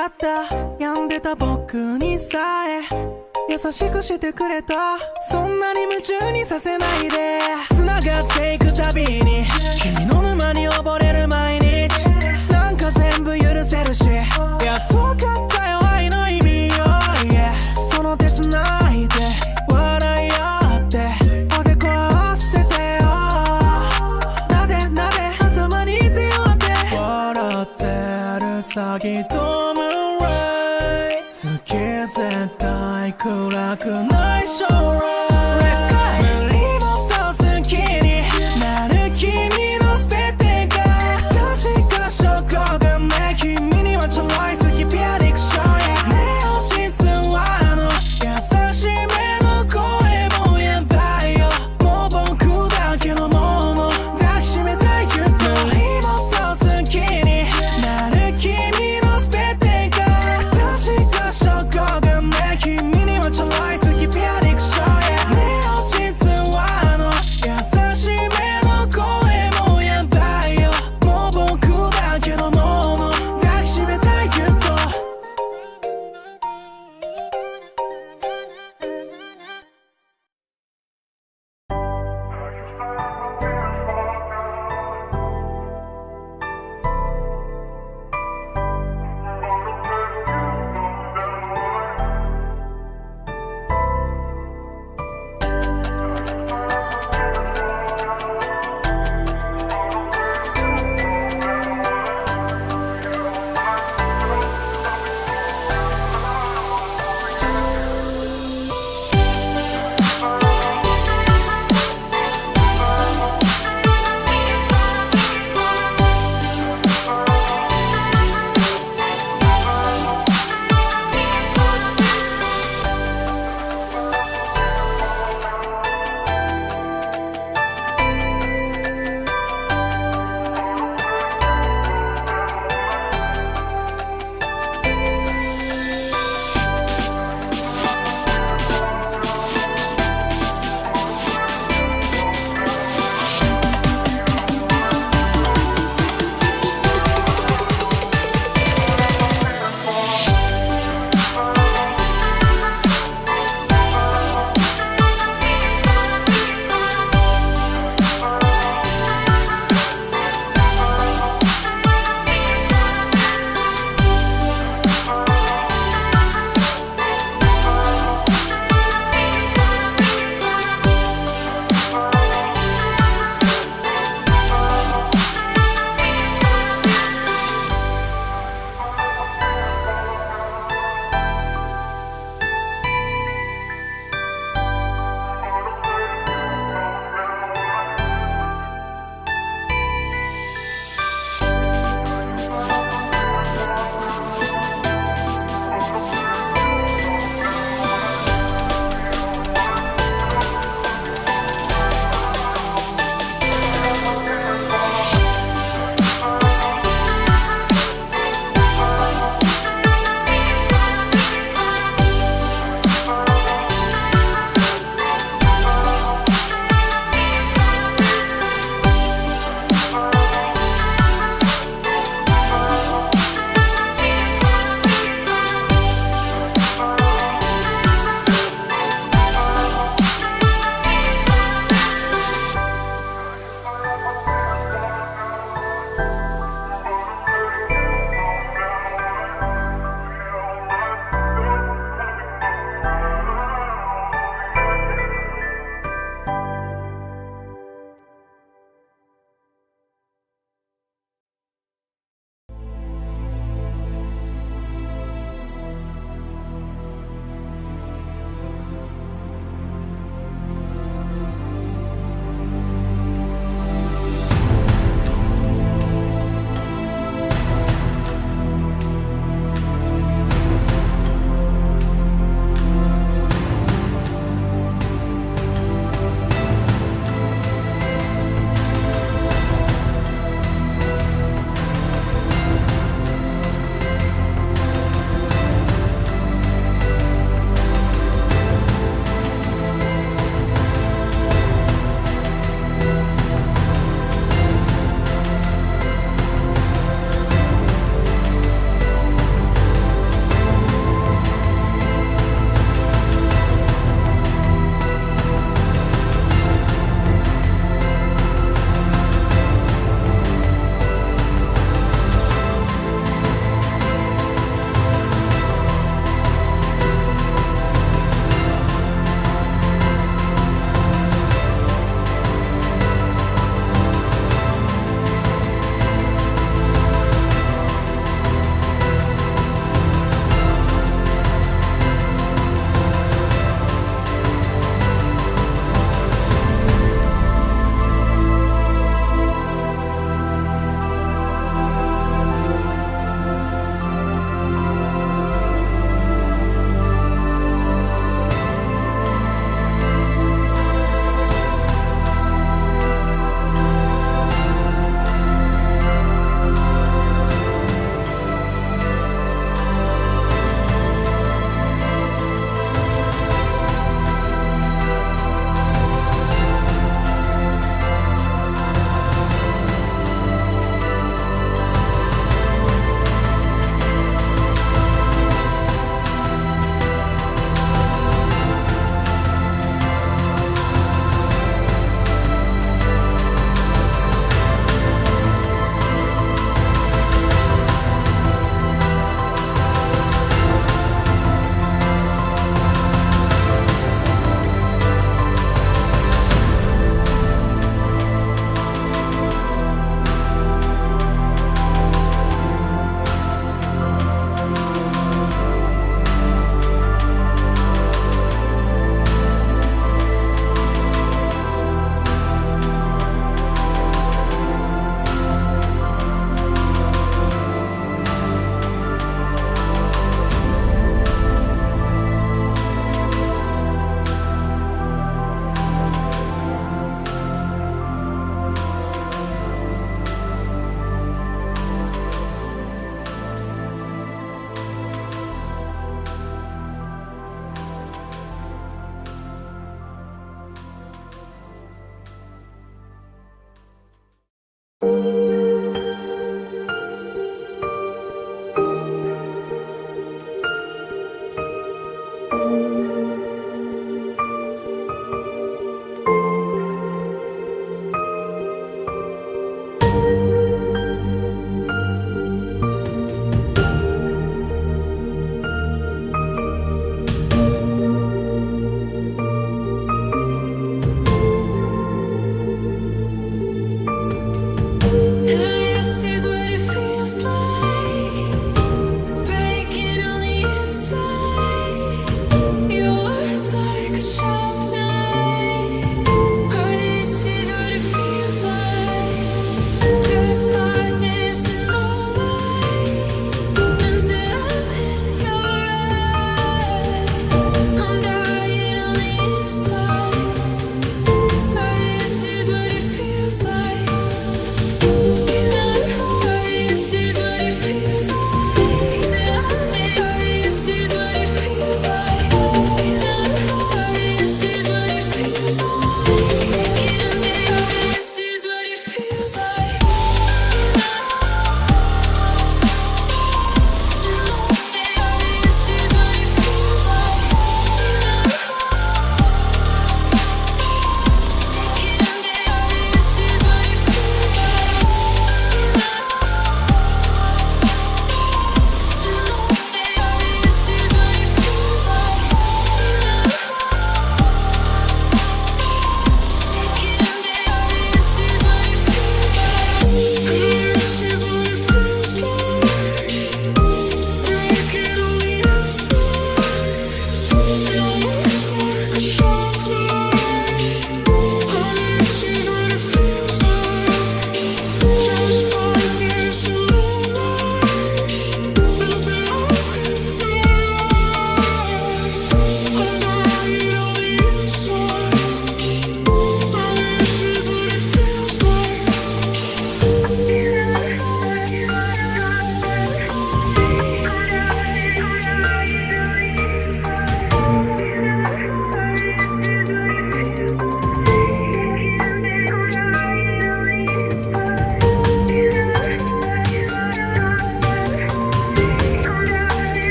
かった病んでた僕にさえ優しくしてくれたそんなに夢中にさせないで繋がっていくたびに君の沼に溺れる毎日なんか全部許せるしやっと分かったよ愛の意味よ、yeah、その手繋いで笑い合っておでこ合わせてよなでなで頭にいてよって笑ってる先とむ好き絶対暗くない将来 Let's go! 無理もっと好きになる君の全てが確か証拠がね君にはちょろい好きピアディクションやねえ実は優しめの声もやばいよもう僕だけのもの抱きしめたいけど無理もっと好きになる君の全て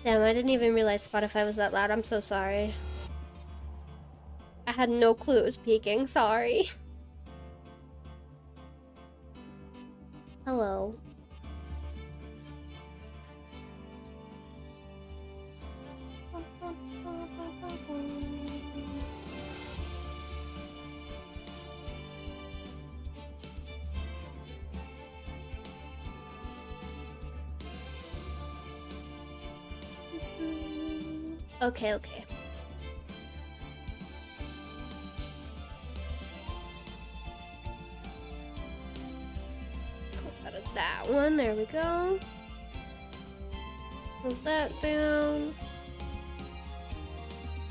Damn, I didn't even realize Spotify was that loud. I'm so sorry. I had no clue it was peaking. Sorry. Hello. Okay, okay. Close out of that one. There we go. Close that down.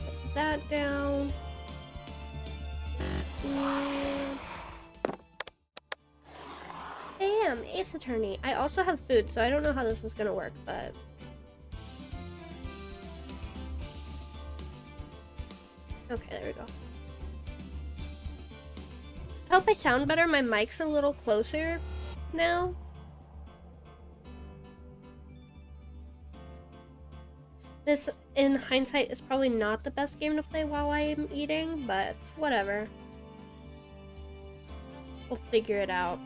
Close that down. And... Bam! Ace Attorney. I also have food, so I don't know how this is gonna work, but... Okay, there we go. I hope I sound better. My mic's a little closer now. This, in hindsight, is probably not the best game to play while I'm eating, but whatever. We'll figure it out.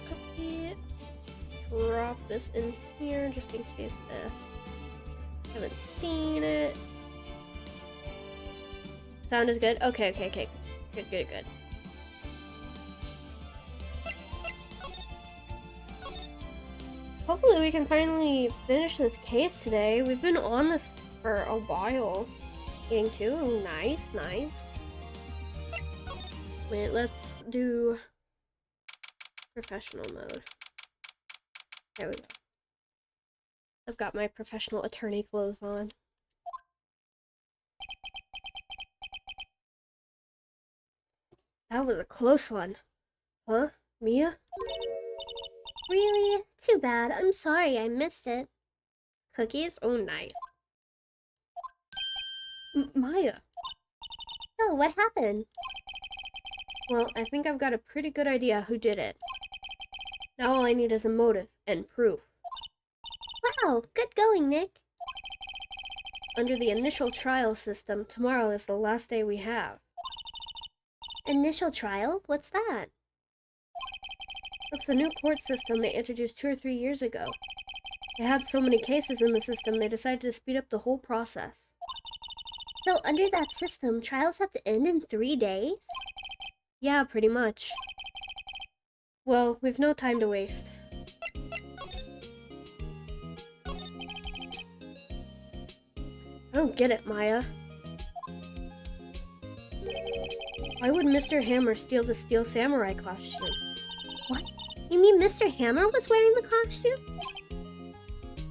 Copy it. Drop this in here just in case the... haven't seen it. Sound is good? Okay, okay, okay. Good, good, good. Hopefully we can finally finish this case today. We've been on this for a while. Getting to. Nice, nice. Wait, let's do professional mode. There we go. I've got my professional attorney clothes on. That was a close one. Huh? Mia? Really? Too bad. I'm sorry I missed it. Cookies? Oh, nice. Maya. Oh, what happened? Well, I think I've got a pretty good idea who did it. Now all I need is a motive and proof. Wow, good going, Nick. Under the initial trial system, tomorrow is the last day we have. Initial trial? What's that? It's the new court system they introduced 2 or 3 years ago. They had so many cases in the system, they decided to speed up the whole process. So under that system, trials have to end in 3 days? Yeah, pretty much. Well, we've no time to waste. I don't get it, Maya. Why would Mr. Hammer steal the Steel Samurai costume? What? You mean Mr. Hammer was wearing the costume?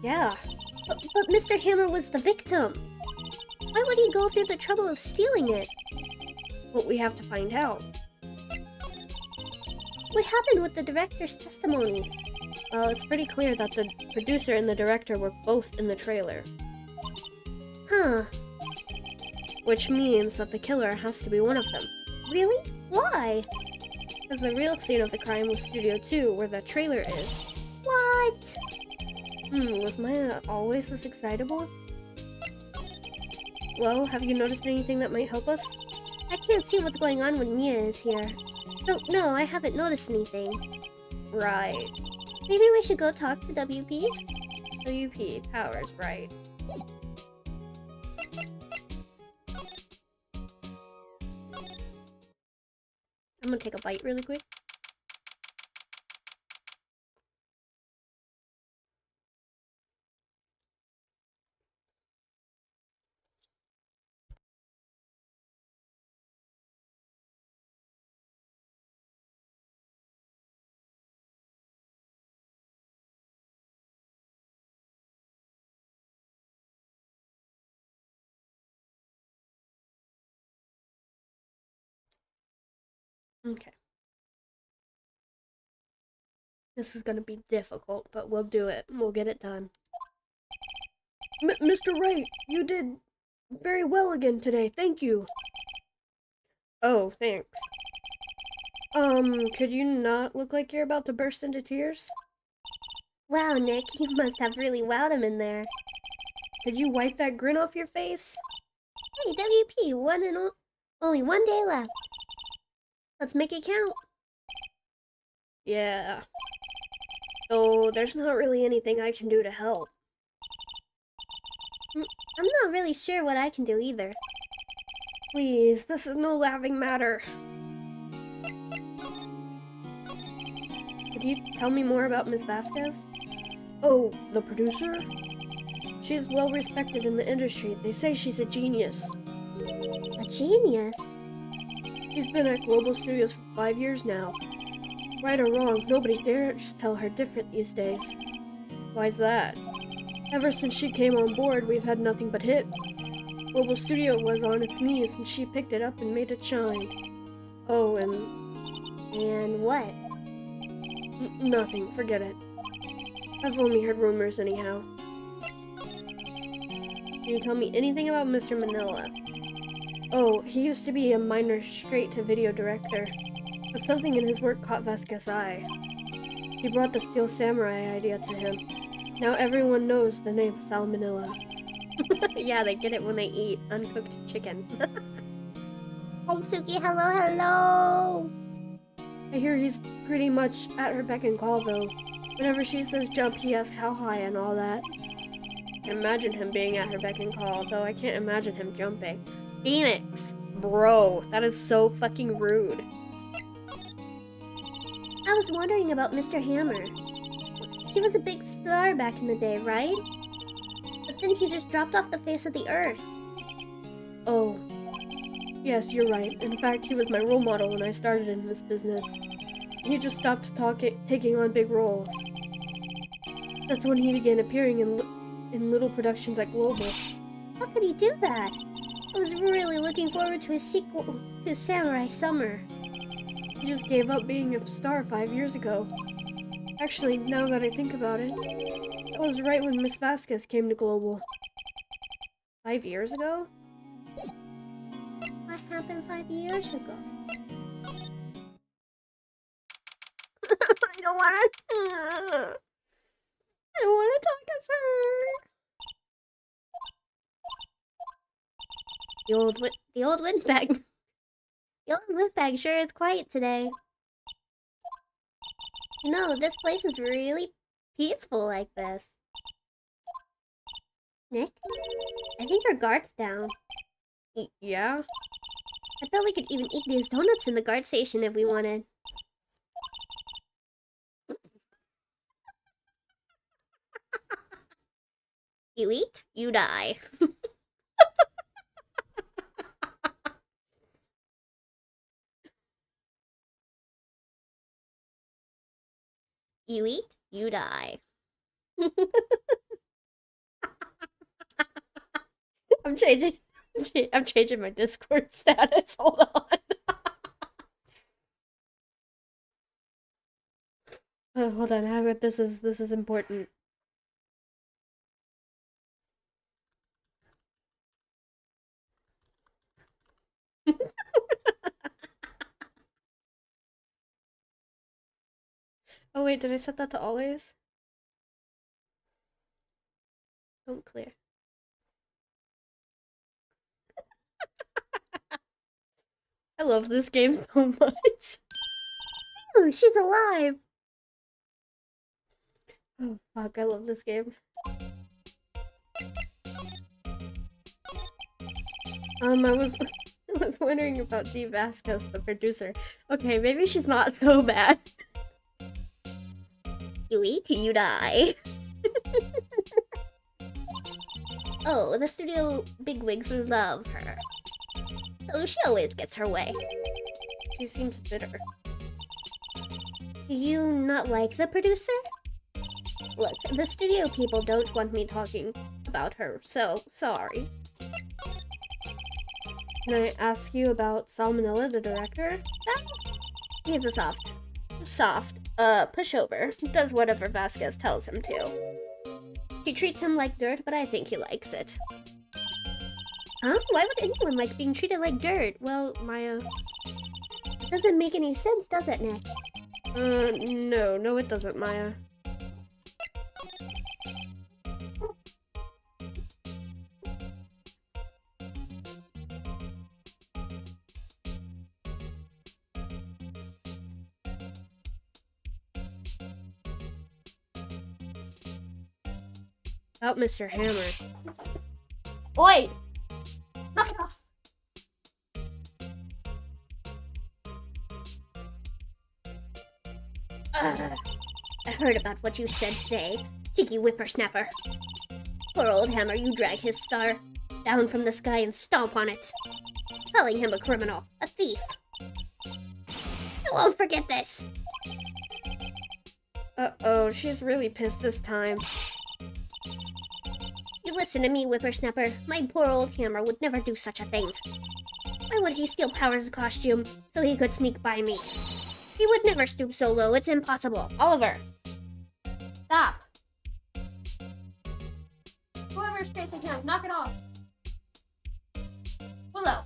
Yeah. But Mr. Hammer was the victim. Why would he go through the trouble of stealing it? Well, we have to find out. What happened with the director's testimony? Well, it's pretty clear that the producer and the director were both in the trailer. Huh. Which means that the killer has to be one of them. Really? Why? Because the real scene of the crime was Studio 2, where the trailer is. What? Was Maya always this excitable? Well, have you noticed anything that might help us? I can't see what's going on when Mia is here. So, no, I haven't noticed anything. Right. Maybe we should go talk to WP? WP, Powers, right. I'm gonna take a bite really quick. Okay. This is gonna be difficult, but we'll do it. We'll get it done. Mr. Wright, you did very well again today. Thank you. Oh, thanks. Could you not look like you're about to burst into tears? Wow, Nick, you must have really wowed him in there. Did you wipe that grin off your face? Hey, WP, only 1 day left. Let's make it count. Yeah. So, there's not really anything I can do to help. I'm not really sure what I can do either. Please, this is no laughing matter. Could you tell me more about Ms. Vasquez? Oh, the producer? She is well respected in the industry. They say she's a genius. A genius? She's been at Global Studios for 5 years now. Right or wrong, nobody dares tell her different these days. Why's that? Ever since she came on board, we've had nothing but hits. Global Studio was on its knees and she picked it up and made it shine. Oh, and what? Nothing, forget it. I've only heard rumors anyhow. Can you tell me anything about Mr. Manila? Oh, he used to be a minor straight-to-video director, but something in his work caught Vasquez's eye. He brought the Steel Samurai idea to him. Now everyone knows the name Sal Manila. Yeah, they get it when they eat uncooked chicken. Hey Suki, hello, hello! I hear he's pretty much at her beck and call though. Whenever she says jump, he asks how high and all that. I can imagine him being at her beck and call, though I can't imagine him jumping. Phoenix! Bro, that is so fucking rude. I was wondering about Mr. Hammer. He was a big star back in the day, right? But then he just dropped off the face of the earth. Oh. Yes, you're right. In fact, he was my role model when I started in this business. He just stopped taking on big roles. That's when he began appearing in little productions at Global. How could he do that? I was really looking forward to his sequel, his Samurai Summer. He just gave up being a star 5 years ago. Actually, now that I think about it, that was right when Miss Vasquez came to Global. 5 years ago? What happened 5 years ago? I don't want to talk to her. The old windbag. The old windbag sure is quiet today. You know, this place is really peaceful like this. Nick, I think our guard's down. Yeah? I bet we could even eat these donuts in the guard station if we wanted. You eat, you die. You eat, you die. I'm changing my Discord status. Hold on. Oh, hold on. This is important. Oh wait, did I set that to always? Don't clear. I love this game so much. Oh, she's alive! Oh fuck, I love this game. I was wondering about G. Vasquez, the producer. Okay, maybe she's not so bad. You eat, you die. Oh, the studio bigwigs love her. Oh, she always gets her way. She seems bitter. Do you not like the producer? Look, the studio people don't want me talking about her, so sorry. Can I ask you about Salmonella, the director? He's a soft pushover. Does whatever Vasquez tells him to. He treats him like dirt, but I think he likes it. Huh? Why would anyone like being treated like dirt? Well, Maya... It doesn't make any sense, does it, Nick? No, it doesn't, Maya. About Mr. Hammer. Oi! Knock it off! I heard about what you said today, cheeky whippersnapper. Poor old Hammer, you drag his star down from the sky and stomp on it, calling him a criminal, a thief. I won't forget this. Uh-oh, she's really pissed this time. You listen to me, whippersnapper. My poor old Hammer would never do such a thing. Why would he steal Powers' costume so he could sneak by me? He would never stoop so low, it's impossible. Oliver! Stop! Whoever's chasing him, knock it off! Willow!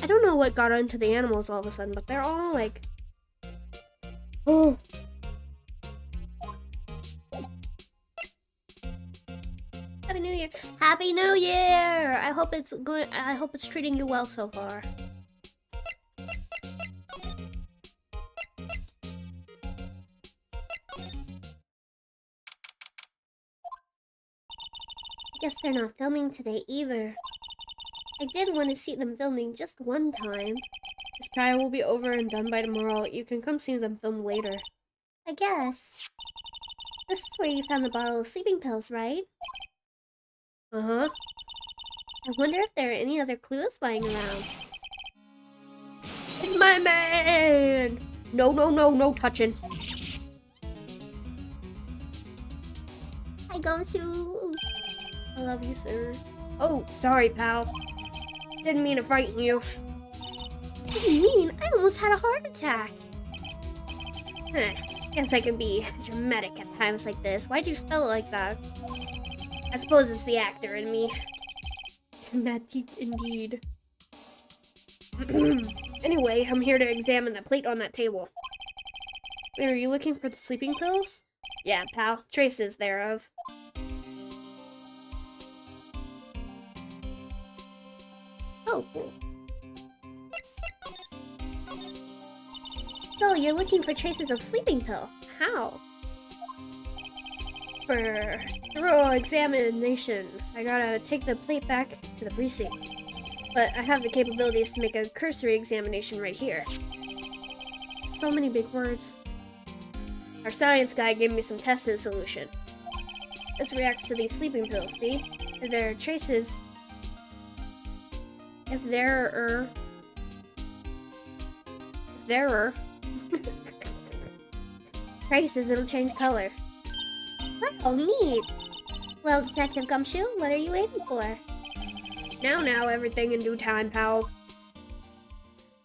I don't know what got into the animals all of a sudden, but they're all like... Oh. Happy New Year! Happy New Year! I hope it's good. I hope it's treating you well so far. Guess they're not filming today either. I did want to see them filming just one time. This trial will be over and done by tomorrow. You can come see them film later. I guess. This is where you found the bottle of sleeping pills, right? Uh-huh. I wonder if there are any other clues lying around. It's my man! No, no, no, no touching. Hi, Gumshoe. I love you, sir. Oh, sorry, pal. Didn't mean to frighten you. What do you mean? I almost had a heart attack. Huh. Guess I can be dramatic at times like this. Why'd you spell it like that? I suppose it's the actor in me. Dramatic indeed. Anyway, I'm here to examine the plate on that table. Wait, are you looking for the sleeping pills? Yeah, pal. Traces thereof. Oh, cool. So, you're looking for traces of sleeping pill. How? For thorough examination, I gotta take the plate back to the precinct. But I have the capabilities to make a cursory examination right here. So many big words. Our science guy gave me some tests in solution. This reacts to these sleeping pills, see? If there are traces... If there are traces, it'll change color. Oh, neat! Well, Detective Gumshoe, what are you waiting for? Now, everything in due time, pal.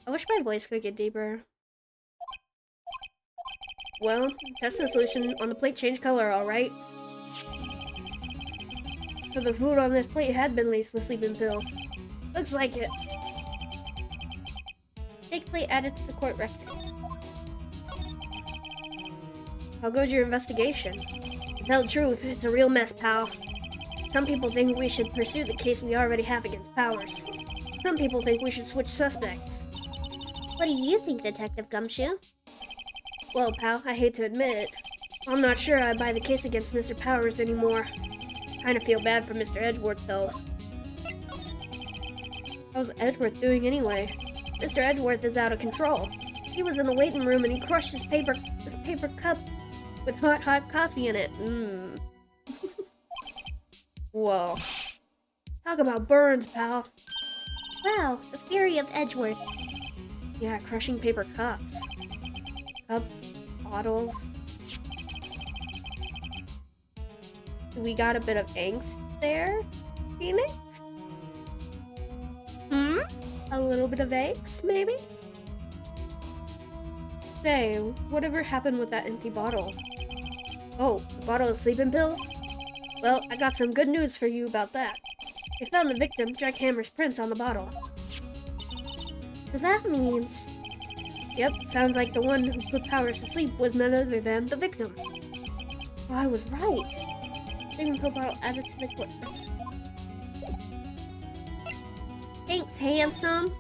I wish my voice could get deeper. Well, test and solution on the plate changed color, alright? So the food on this plate had been laced with sleeping pills. Looks like it. Fake plate added to the court record. How goes your investigation? To tell the truth, it's a real mess, pal. Some people think we should pursue the case we already have against Powers. Some people think we should switch suspects. What do you think, Detective Gumshoe? Well, pal, I hate to admit it. I'm not sure I buy the case against Mr. Powers anymore. Kinda feel bad for Mr. Edgeworth, though. How's Edgeworth doing anyway? Mr. Edgeworth is out of control. He was in the waiting room and he crushed his paper cup with hot coffee in it. Whoa. Talk about burns, pal. Wow, the fury of Edgeworth. Yeah, crushing paper cups. Cups, bottles. We got a bit of angst there, Phoenix? A little bit of angst, maybe? Say, whatever happened with that empty bottle? Oh, a bottle of sleeping pills? Well, I got some good news for you about that. They found the victim, Jack Hammer's prints on the bottle. So that means... Yep, sounds like the one who put Powers to sleep was none other than the victim. Well, I was right. Sleeping pill bottle added to the court. Thanks, handsome.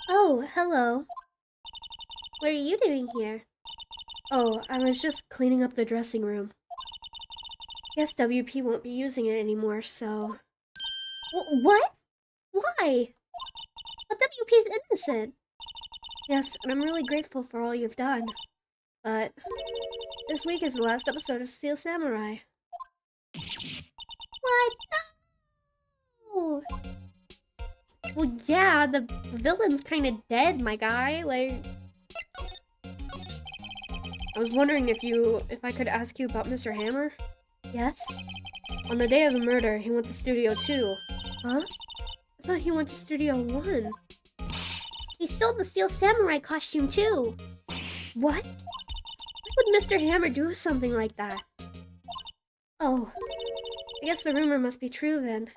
Oh, hello. What are you doing here? Oh, I was just cleaning up the dressing room. Guess WP won't be using it anymore, so... What? Why? But WP's innocent. Yes, and I'm really grateful for all you've done. But this week is the last episode of Steel Samurai. What? No! Well, yeah, the villain's kind of dead, my guy. Like, I was wondering if I could ask you about Mr. Hammer. Yes? On the day of the murder, he went to Studio 2. Huh? I thought he went to Studio 1. He stole the Steel Samurai costume too. What? Why would Mr. Hammer do something like that? Oh, I guess the rumor must be true then.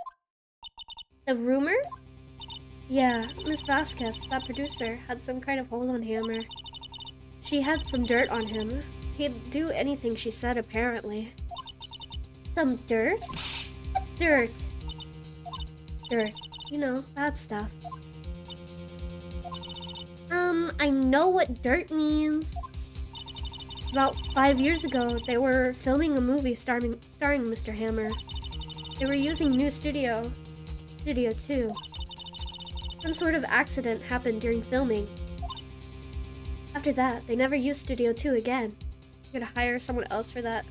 The rumor? Yeah, Miss Vasquez, that producer, had some kind of hold on Hammer. She had some dirt on him. He'd do anything she said, apparently. Some dirt? What dirt? Dirt. You know, bad stuff. I know what dirt means. About 5 years ago, they were filming a movie starring Mr. Hammer. They were using new Studio 2. Some sort of accident happened during filming. After that, they never used Studio 2 again. You could hire someone else for that.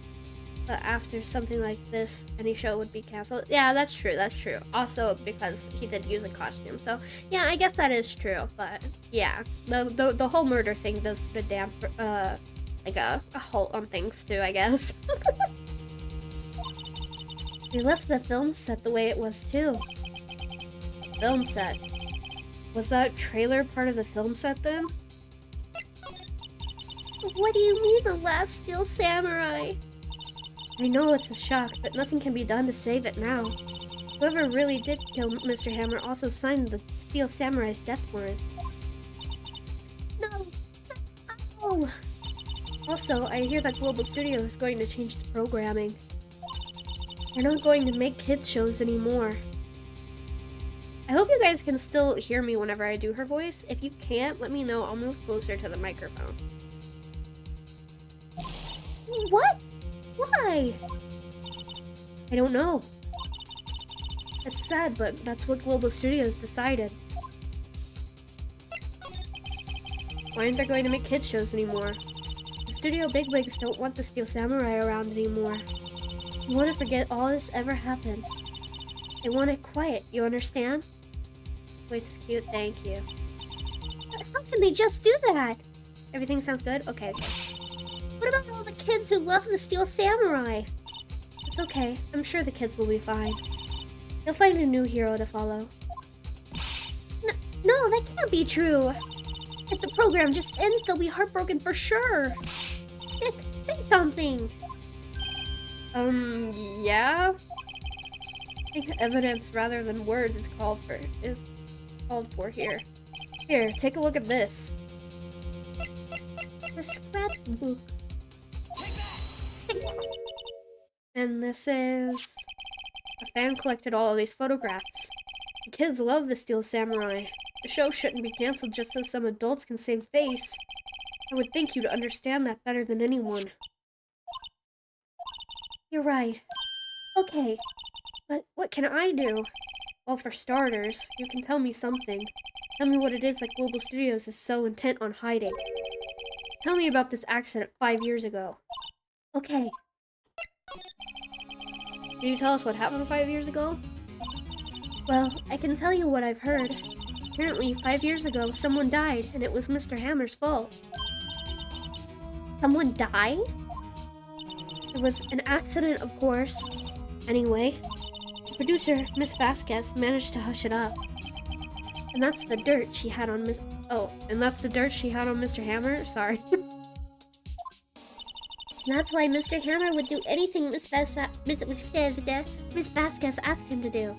But after something like this, any show would be canceled. Yeah, that's true, that's true. Also, because he did use a costume. So, yeah, I guess that is true. But, yeah, the whole murder thing does put a damp, like a halt on things too, I guess. They left the film set the way it was too. Film set. Was that trailer part of the film set then? What do you mean, the last Steel Samurai? I know it's a shock, but nothing can be done to save it now. Whoever really did kill Mr. Hammer also signed the Steel Samurai's death warrant. No! No! Also, I hear that Global Studio is going to change its programming. They're not going to make kids shows anymore. I hope you guys can still hear me whenever I do her voice. If you can't, let me know. I'll move closer to the microphone. What? Why? I don't know. It's sad, but that's what Global Studios decided. Why aren't they going to make kids shows anymore? The studio bigwigs don't want the Steel Samurai around anymore. They want to forget all this ever happened. They want it quiet, you understand? Voice is cute, thank you. But how can they just do that? Everything sounds good? Okay. What about all the kids who love the Steel Samurai? It's okay. I'm sure the kids will be fine. They'll find a new hero to follow. No, that can't be true. If the program just ends, they'll be heartbroken for sure. Nick, say something. Yeah? I think evidence rather than words is called for here. Here, take a look at this. The scrapbook. And this is... A fan collected all of these photographs. The kids love the Steel Samurai. The show shouldn't be canceled just so some adults can save face. I would think you'd understand that better than anyone. You're right. Okay, but what can I do? Well, for starters, you can tell me something. Tell me what it is that Global Studios is so intent on hiding. Tell me about this accident 5 years ago. Okay. Can you tell us what happened 5 years ago? Well, I can tell you what I've heard. Apparently, 5 years ago, someone died, and it was Mr. Hammer's fault. Someone died? It was an accident, of course. Anyway, the producer, Miss Vasquez, managed to hush it up. And that's the dirt she had on Mr. Hammer? Sorry. That's why Mr. Hammer would do anything Miss Vasquez asked him to do.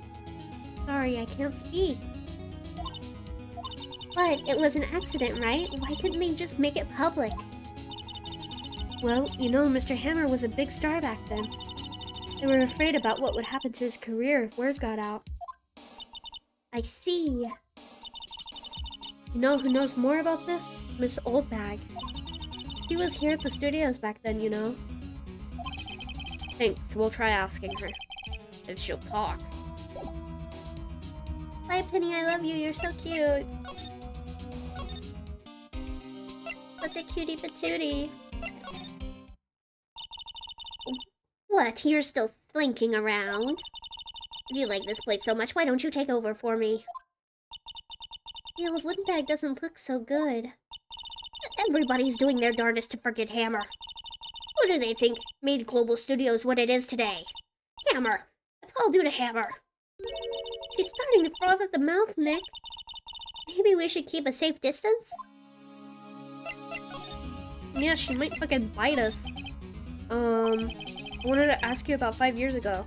Sorry, I can't speak. But it was an accident, right? Why couldn't they just make it public? Well, you know, Mr. Hammer was a big star back then. They were afraid about what would happen to his career if word got out. I see. You know who knows more about this? Miss Oldbag. She was here at the studios back then, you know. Thanks, we'll try asking her. If she'll talk. Bye, Penny, I love you, you're so cute. Such a cutie patootie. What, you're still thinking around? If you like this place so much, why don't you take over for me? The old wooden bag doesn't look so good. Everybody's doing their darndest to forget Hammer. Who do they think made Global Studios what it is today? Hammer. It's all due to Hammer. She's starting to froth at the mouth, Nick. Maybe we should keep a safe distance? Yeah, she might fucking bite us. I wanted to ask you about 5 years ago.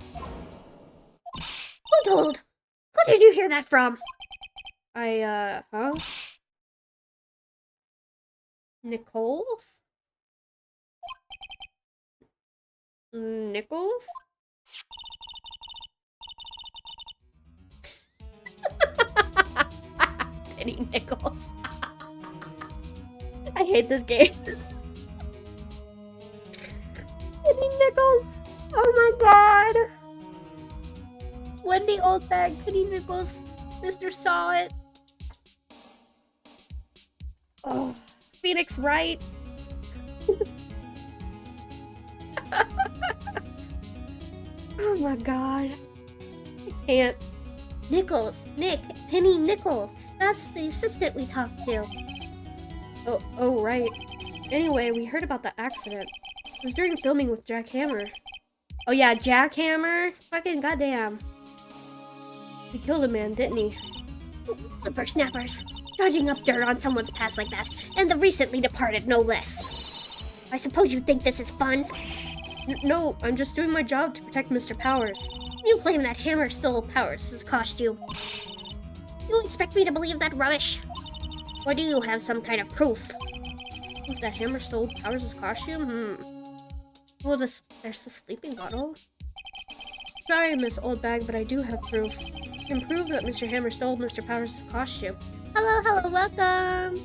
Who told? Who did you hear that from? Huh? Nichols? Nichols? Penny Nichols. I hate this game. Penny Nichols. Oh my god. Wendy Oldbag, Penny Nichols, Mr. Solid. Oh, Phoenix Wright. Oh my god. I can't. Nichols. Nick. Penny Nichols. That's the assistant we talked to. Oh, right. Anyway, we heard about the accident. It was during filming with Jack Hammer. Oh yeah, Jack Hammer? Fucking goddamn. He killed a man, didn't he? Whippersnappers. Dodging up dirt on someone's past like that. And the recently departed, no less. I suppose you think this is fun? No, I'm just doing my job to protect Mr. Powers. You claim that Hammer stole Powers' costume. You expect me to believe that rubbish? Or do you have some kind of proof? Proof that Hammer stole Powers' costume? Well, there's the sleeping bottle. Sorry, Miss Oldbag, but I do have proof. I can prove that Mr. Hammer stole Mr. Powers' costume. Hello, welcome!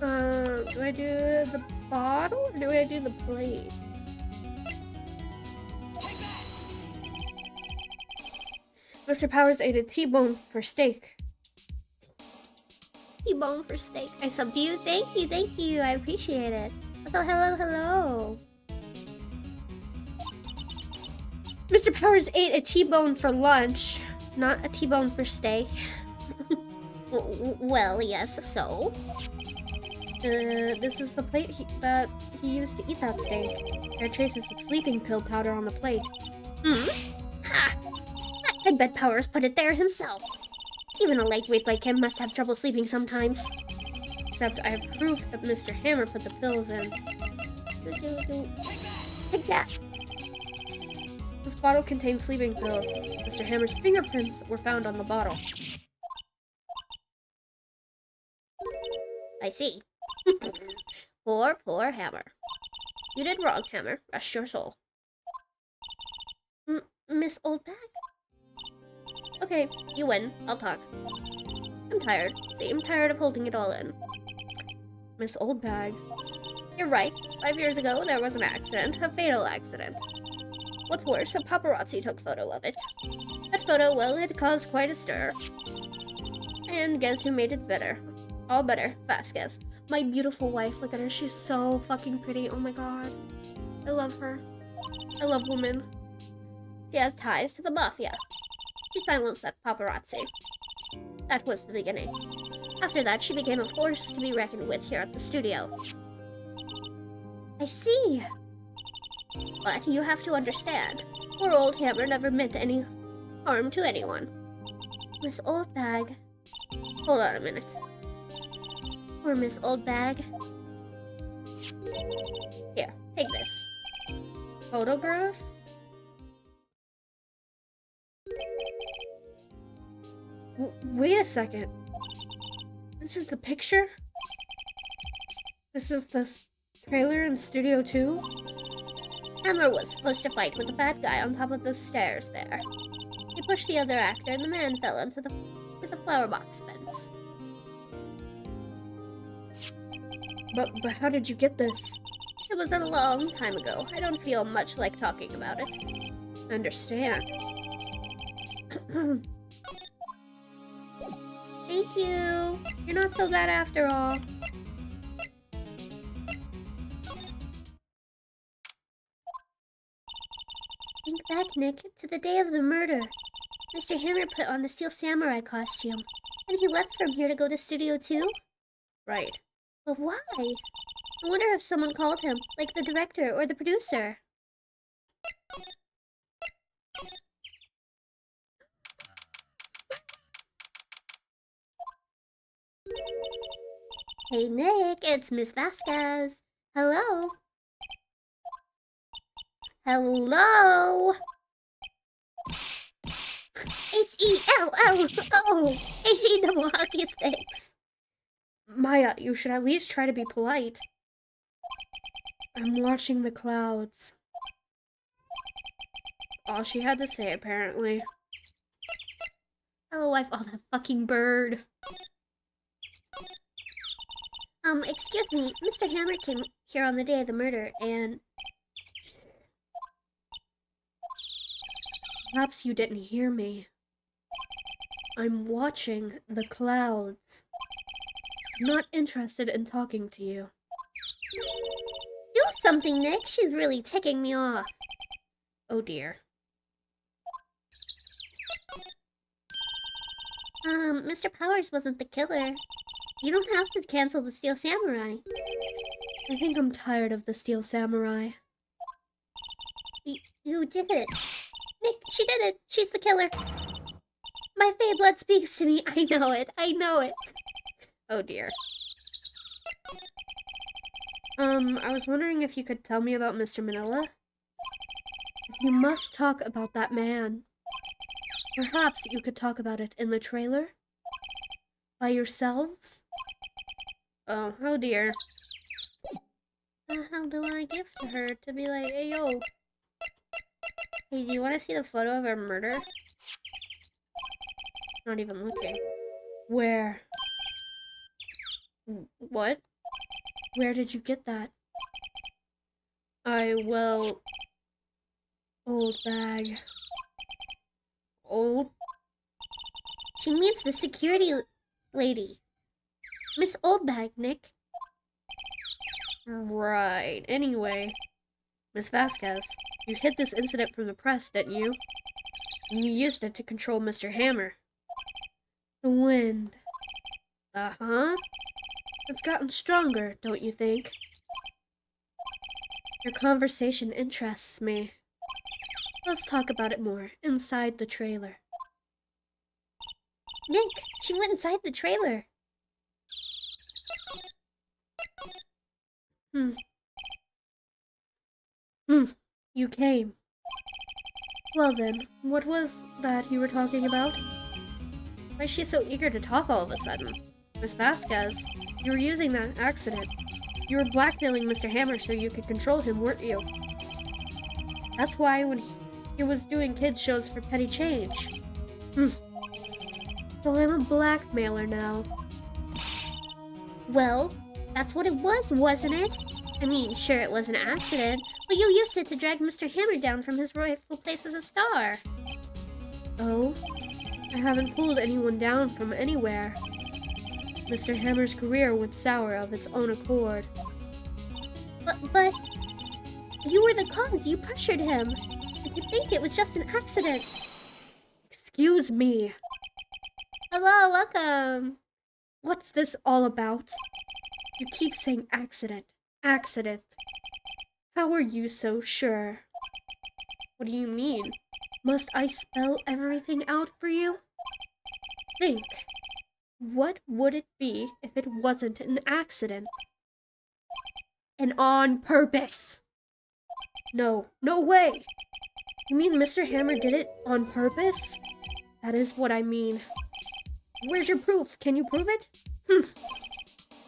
Do I do the bottle or do I do the plate? Mr. Powers ate a T-bone for steak. T-bone for steak. I subbed you. Thank you. I appreciate it. So hello. Mr. Powers ate a T-bone for lunch, not a T-bone for steak. Well, yes, so? This is the plate that he used to eat that steak. There are traces of sleeping pill powder on the plate. Ha! I bet Powers put it there himself. Even a lightweight like him must have trouble sleeping sometimes. Except I have proof that Mr. Hammer put the pills in. Take that. This bottle contains sleeping pills. Mr. Hammer's fingerprints were found on the bottle. I see. Poor Hammer. You did wrong, Hammer. Rest your soul. Miss Oldbag? Okay, you win. I'll talk. I'm tired. See, I'm tired of holding it all in. Miss Oldbag. You're right. 5 years ago, there was an accident. A fatal accident. What's worse, a paparazzi took photo of it. That photo, well, it caused quite a stir. And guess who made it better? All better. Fast guess. My beautiful wife. Look at her. She's so fucking pretty. Oh my god. I love her. I love women. She has ties to the mafia. She silenced that paparazzi. That was the beginning. After that, she became a force to be reckoned with here at the studio. I see. But you have to understand, poor old Hammer never meant any harm to anyone. Miss Oldbag. Hold on a minute. Poor Miss Oldbag. Here, take this. Photograph? Wait a second. This is the picture? This is the trailer in Studio 2? Hammer was supposed to fight with the bad guy on top of those stairs there. He pushed the other actor and the man fell into the flower box fence. But how did you get this? It was a long time ago. I don't feel much like talking about it. I understand. Thank you. You're not so bad after all. Think back, Nick, to the day of the murder. Mr. Hammer put on the Steel Samurai costume, and he left from here to go to Studio 2? Right. But why? I wonder if someone called him, like the director or the producer. Hey Nick, it's Miss Vasquez. Hello? Hello? H-E-L-L-O! H-E-double hockey sticks. Maya, you should at least try to be polite. I'm watching the clouds. All she had to say, apparently. Oh, I saw that fucking bird. Excuse me, Mr. Hammer came here on the day of the murder, and... Perhaps you didn't hear me. I'm watching the clouds. I'm not interested in talking to you. Do something, Nick. She's really ticking me off. Oh dear. Mr. Powers wasn't the killer. You don't have to cancel the Steel Samurai. I think I'm tired of the Steel Samurai. You did it. Nick, she did it. She's the killer. My Fey blood speaks to me. I know it. I know it. Oh dear. I was wondering if you could tell me about Mr. Manila. If you must talk about that man, perhaps you could talk about it in the trailer? By yourselves? Oh dear. How do I give to her to be like, hey yo? Hey, do you want to see the photo of our murder? Not even looking. Where? What? Where did you get that? Old bag. Old? She means the security lady. Miss Oldbag, Nick. Right. Anyway, Miss Vasquez, you hid this incident from the press, didn't you? And you used it to control Mr. Hammer. The wind. Uh-huh. It's gotten stronger, don't you think? Your conversation interests me. Let's talk about it more inside the trailer. Nick, she went inside the trailer. You came. Well then, what was that you were talking about? Why is she so eager to talk all of a sudden? Miss Vasquez, you were using that accident. You were blackmailing Mr. Hammer so you could control him, weren't you? That's why when he was doing kids shows for petty change. So I'm a blackmailer now. Well, that's what it was, wasn't it? I mean, sure, it was an accident, but you used it to drag Mr. Hammer down from his rightful place as a star. Oh? I haven't pulled anyone down from anywhere. Mr. Hammer's career went sour of its own accord. But... you were the cause. You pressured him. I could think it was just an accident. Excuse me. Hello, welcome. What's this all about? You keep saying accident. Accident. How are you so sure? What do you mean? Must I spell everything out for you? Think. What would it be if it wasn't an accident? And on purpose. No, no way. You mean Mr. Hammer did it on purpose? That is what I mean. Where's your proof? Can you prove it?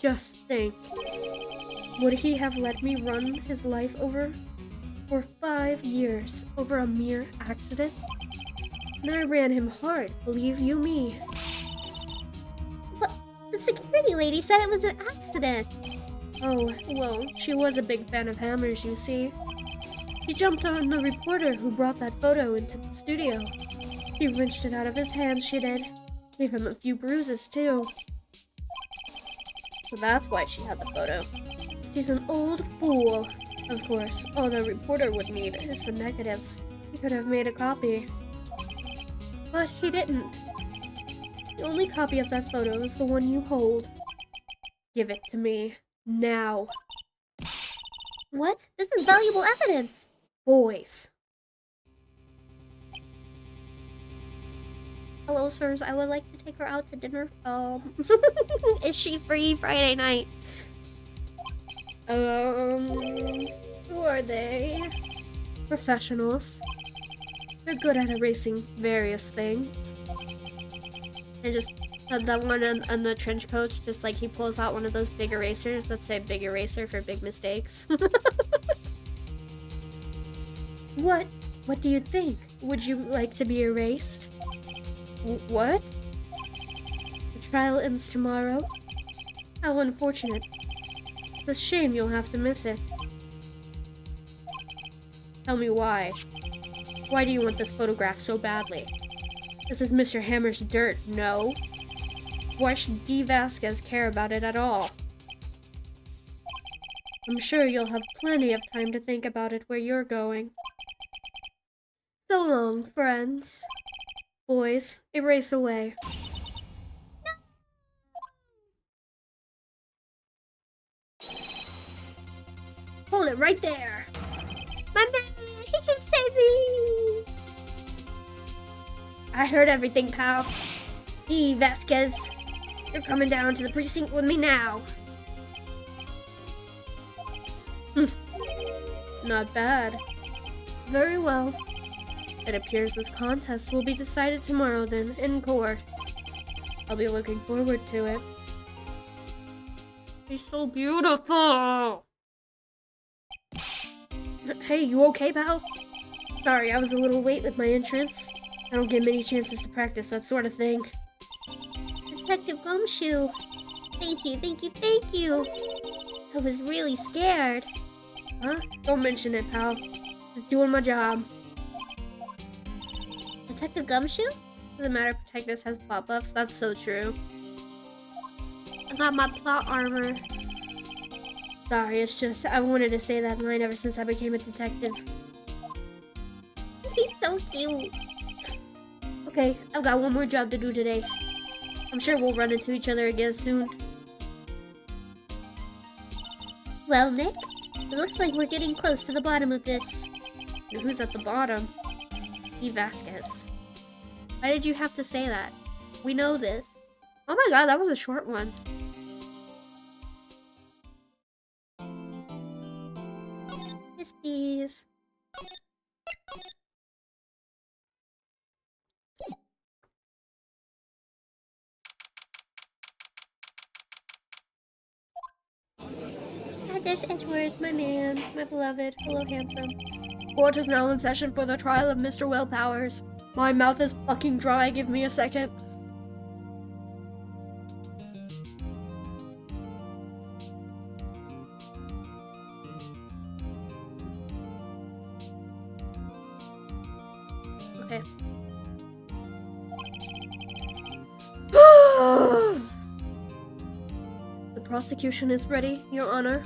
Just think. Would he have let me run his life over for 5 years over a mere accident? And I ran him hard, believe you me. But the security lady said it was an accident. Oh, well, she was a big fan of hammers, you see. She jumped on the reporter who brought that photo into the studio. She wrenched it out of his hands, she did. Gave him a few bruises, too. So that's why she had the photo. She's an old fool. Of course, all the reporter would need is the negatives. He could have made a copy. But he didn't. The only copy of that photo is the one you hold. Give it to me. Now. What? This is valuable evidence! Boys. Hello, sirs. I would like to take her out to dinner. Is she free Friday night? Who are they? Professionals. They're good at erasing various things. And just that one on the trench coat, just like he pulls out one of those big erasers that say big eraser for big mistakes. What? What do you think? Would you like to be erased? What? The trial ends tomorrow? How unfortunate. It's a shame you'll have to miss it. Tell me why. Why do you want this photograph so badly? This is Mr. Hammer's dirt, no? Why should D. Vasquez care about it at all? I'm sure you'll have plenty of time to think about it where you're going. So long, friends. Boys, erase away. Hold it right there. My man, he can save me. I heard everything, pal. D. Vasquez, you're coming down to the precinct with me now. Not bad. Very well. It appears this contest will be decided tomorrow then, in court. I'll be looking forward to it. He's so beautiful! Hey, you okay, pal? Sorry, I was a little late with my entrance. I don't get many chances to practice that sort of thing. Detective Gumshoe! Thank you, thank you, thank you! I was really scared. Huh? Don't mention it, pal. Just doing my job. Detective Gumshoe? Doesn't matter, Protectus has plot buffs. That's so true. I got my plot armor. Sorry, it's just I wanted to say that line ever since I became a detective. He's so cute. Okay, I've got one more job to do today. I'm sure we'll run into each other again soon. Well, Nick, it looks like we're getting close to the bottom of this. And who's at the bottom? D. Vasquez. Why did you have to say that? We know this. Oh my god, that was a short one. Wisps. There's Edgeworth, my man, my beloved. Hello, handsome. Court is now in session for the trial of Mr. Willpowers. My mouth is fucking dry, give me a second. Okay. The prosecution is ready, Your Honor.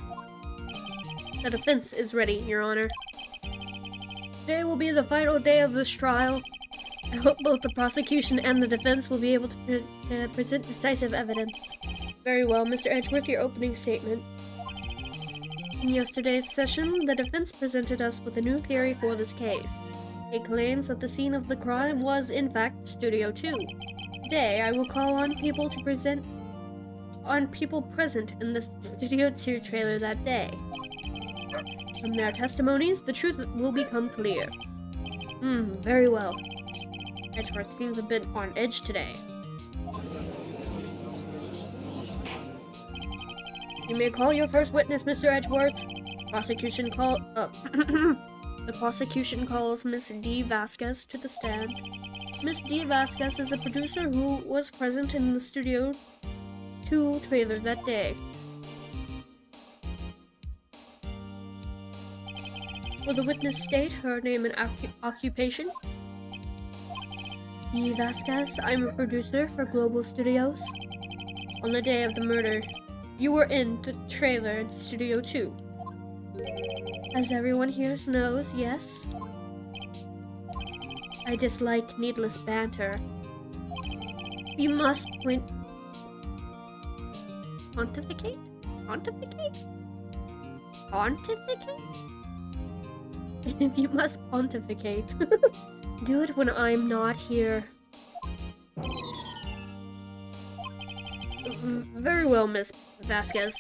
The defense is ready, Your Honor. Today will be the final day of this trial. I hope both the prosecution and the defense will be able to present decisive evidence. Very well, Mr. Edgeworth, your opening statement. In yesterday's session, the defense presented us with a new theory for this case. It claims that the scene of the crime was, in fact, Studio 2. Today, I will call on people present in the Studio 2 trailer that day. From their testimonies, the truth will become clear. Very well. Edgeworth seems a bit on edge today. You may call your first witness, Mr. Edgeworth. The prosecution calls Miss D. Vasquez to the stand. Miss D. Vasquez is a producer who was present in the Studio 2 trailer that day. Will the witness state her name and occupation? E. Vasquez, I'm a producer for Global Studios. On the day of the murder, you were in the trailer in Studio 2. As everyone here knows, yes? I dislike needless banter. You must pontificate? Pontificate? Pontificate? If you must pontificate, do it when I'm not here. Very well, Miss Vasquez.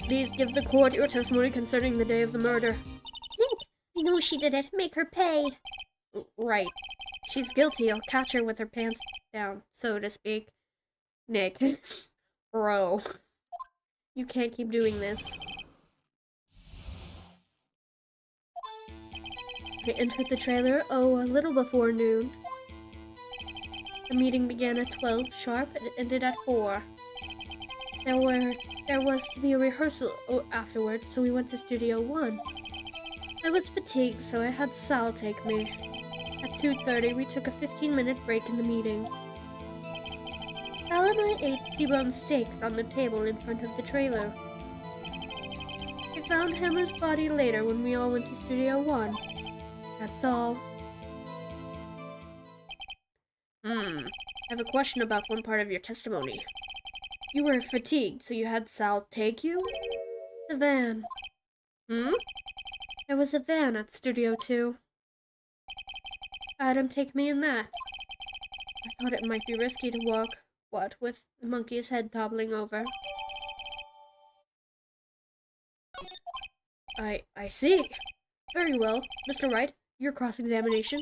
Please give the court your testimony concerning the day of the murder. Nick, I know she did it. Make her pay. Right. She's guilty. I'll catch her with her pants down, so to speak. Nick. Bro. You can't keep doing this. I entered the trailer, a little before noon. The meeting began at 12 sharp and ended at 4. There was to be a rehearsal afterwards, so we went to Studio 1. I was fatigued, so I had Sal take me. At 2:30, we took a 15-minute break in the meeting. Sal and I ate T-bone steaks on the table in front of the trailer. We found Hammer's body later when we all went to Studio 1. That's all. I have a question about one part of your testimony. You were fatigued, so you had Sal take you? The van. There was a van at Studio 2. I had him take me in that. I thought it might be risky to walk, with the monkey's head toppling over. I see. Very well. Mr. Wright, your cross-examination.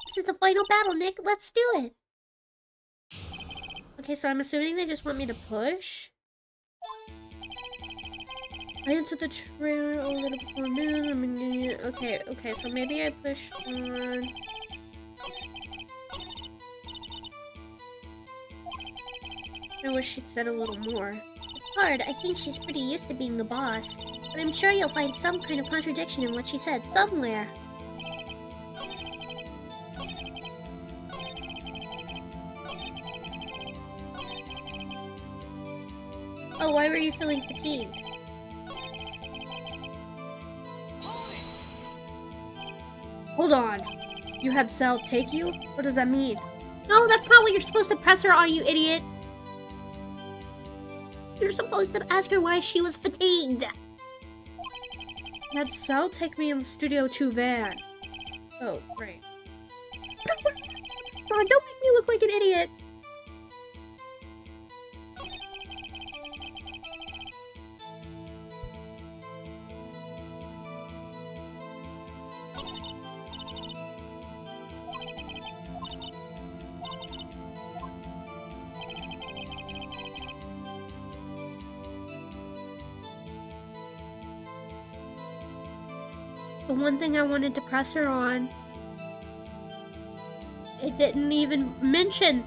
This is the final battle, Nick. Let's do it. Okay, so I'm assuming they just want me to push. I entered the trailer a little before noon. Okay, so maybe I push on. I wish she'd said a little more. It's hard. I think she's pretty used to being the boss. But I'm sure you'll find some kind of contradiction in what she said somewhere. Oh, why were you feeling fatigued? Hold on. You had Sal take you? What does that mean? No, that's not what you're supposed to press her on, you idiot! You're supposed to ask her why she was fatigued! You had Sal take me in the Studio 2 van. Oh, right. Don't make me look like an idiot! The one thing I wanted to press her on, it didn't even mention.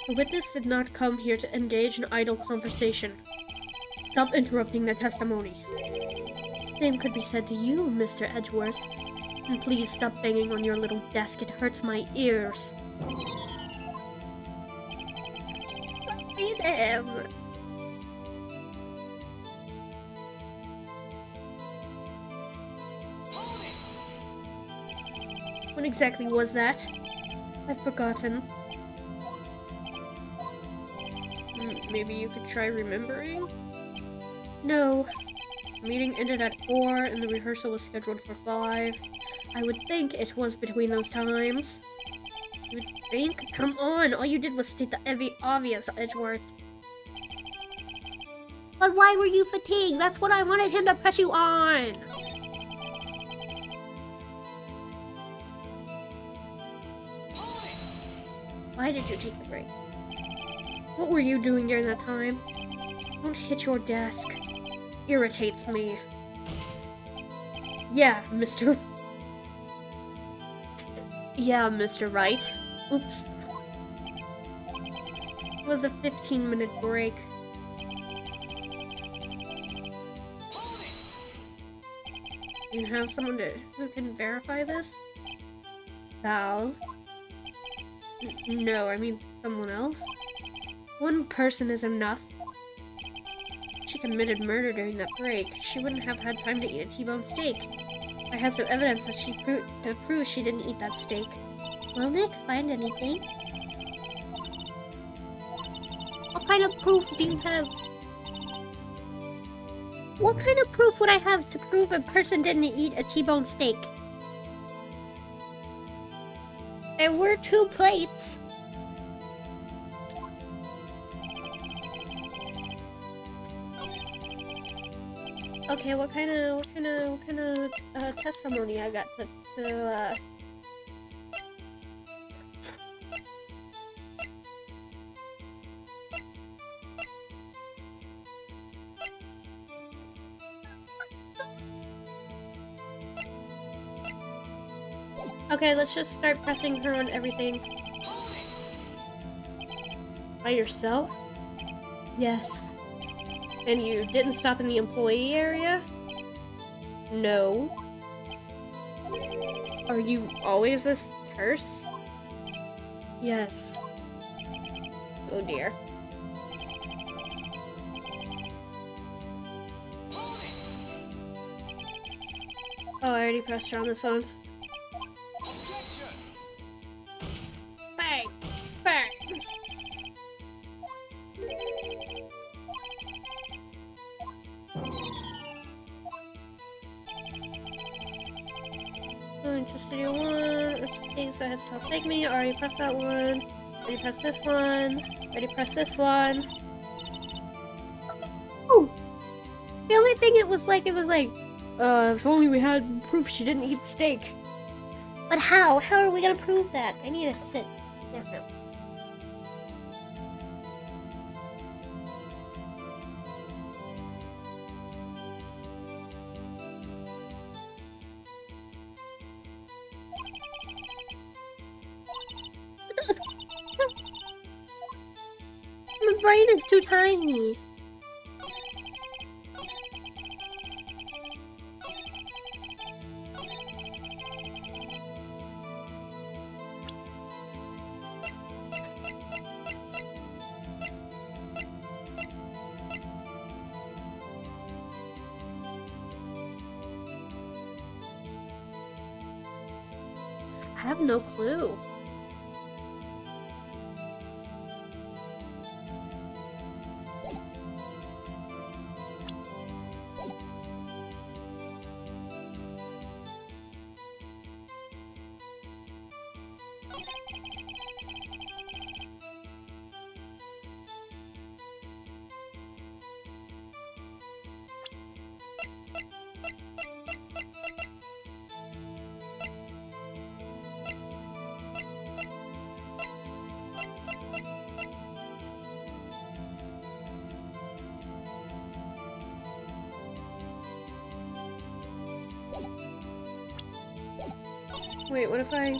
The witness did not come here to engage in idle conversation. Stop interrupting the testimony. Same could be said to you, Mr. Edgeworth. And please stop banging on your little desk, it hurts my ears. Read him! When exactly was that? I've forgotten. Maybe you could try remembering? No. The meeting ended at 4 and the rehearsal was scheduled for 5. I would think it was between those times. You would think? Come on, all you did was state the obvious, Edgeworth. But why were you fatigued? That's what I wanted him to press you on! Why did you take the break? What were you doing during that time? Don't hit your desk. Irritates me. Yeah, Mr. Yeah, Mr. Right. Oops. It was a 15-minute break. You have someone who can verify this? Val? No, I mean someone else. One person is enough. She committed murder during that break. She wouldn't have had time to eat a T-bone steak. I had some evidence that proves she didn't eat that steak. Will Nick find anything? What kind of proof do you have? What kind of proof would I have to prove a person didn't eat a T-bone steak? There were 2 plates. Okay, what kind of testimony I got to Okay, let's just start pressing her on everything. By yourself? Yes. And you didn't stop in the employee area? No. Are you always this terse? Yes. Oh dear. Oh, I already pressed her on this one. Bang! Bang! Just do one. It's things that stop take me. Already pressed that one. Already pressed this one. Already pressed this one. Oh! The only thing it was like, if only we had proof she didn't eat steak. But how? How are we gonna prove that? I need to sit. Definitely. My brain is too tiny. I have no clue. Wait, what if I...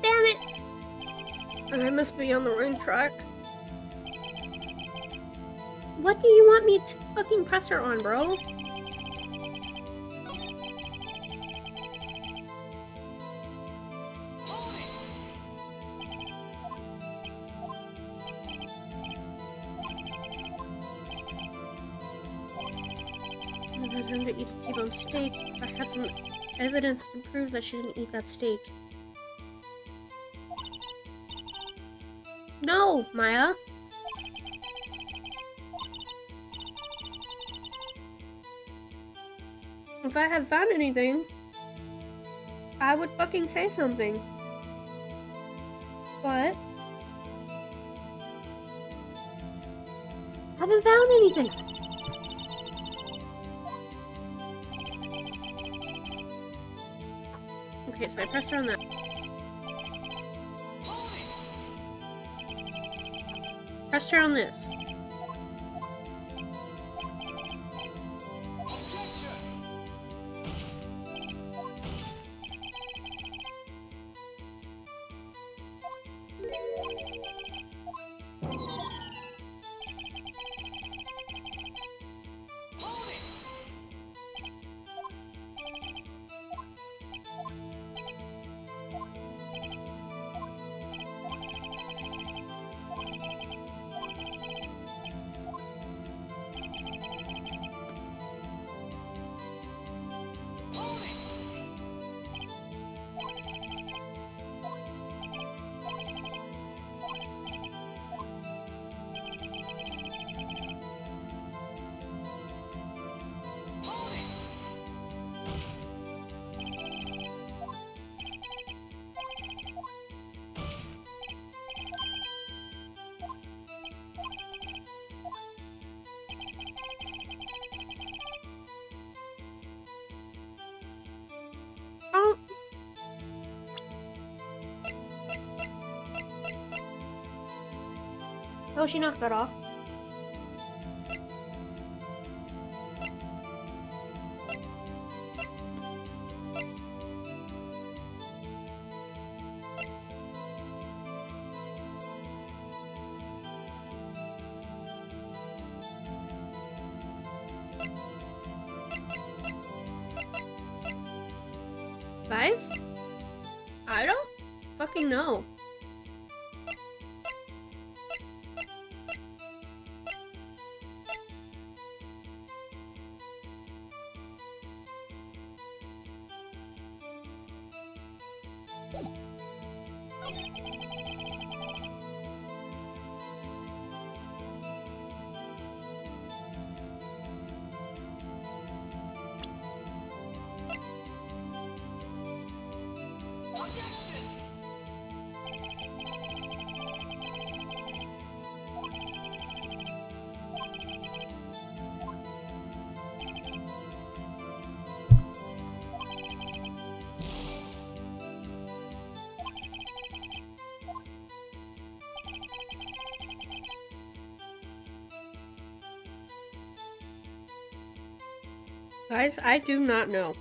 Damn it! I must be on the wrong track. What do you want me to fucking press her on, bro? I had time to eat a T-bone steak. I had some evidence to prove that she didn't eat that steak. No, Maya. If I had found anything, I would fucking say something. But I haven't found anything. Okay, so I pressed on that. Pressed her on this. Oh, she knocked that off. Guys? I don't fucking know. Guys, I do not know.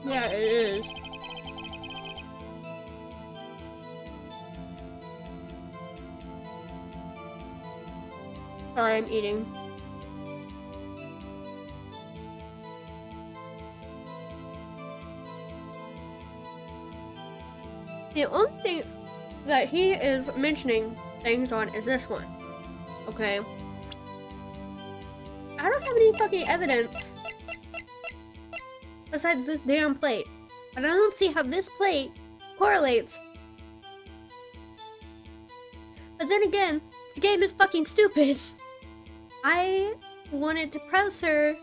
Yeah, it is. Sorry, I'm eating. The only thing that he is mentioning things on is this one. Okay? I don't have any fucking evidence besides this damn plate. But I don't see how this plate correlates. But then again, this game is fucking stupid. I wanted to press her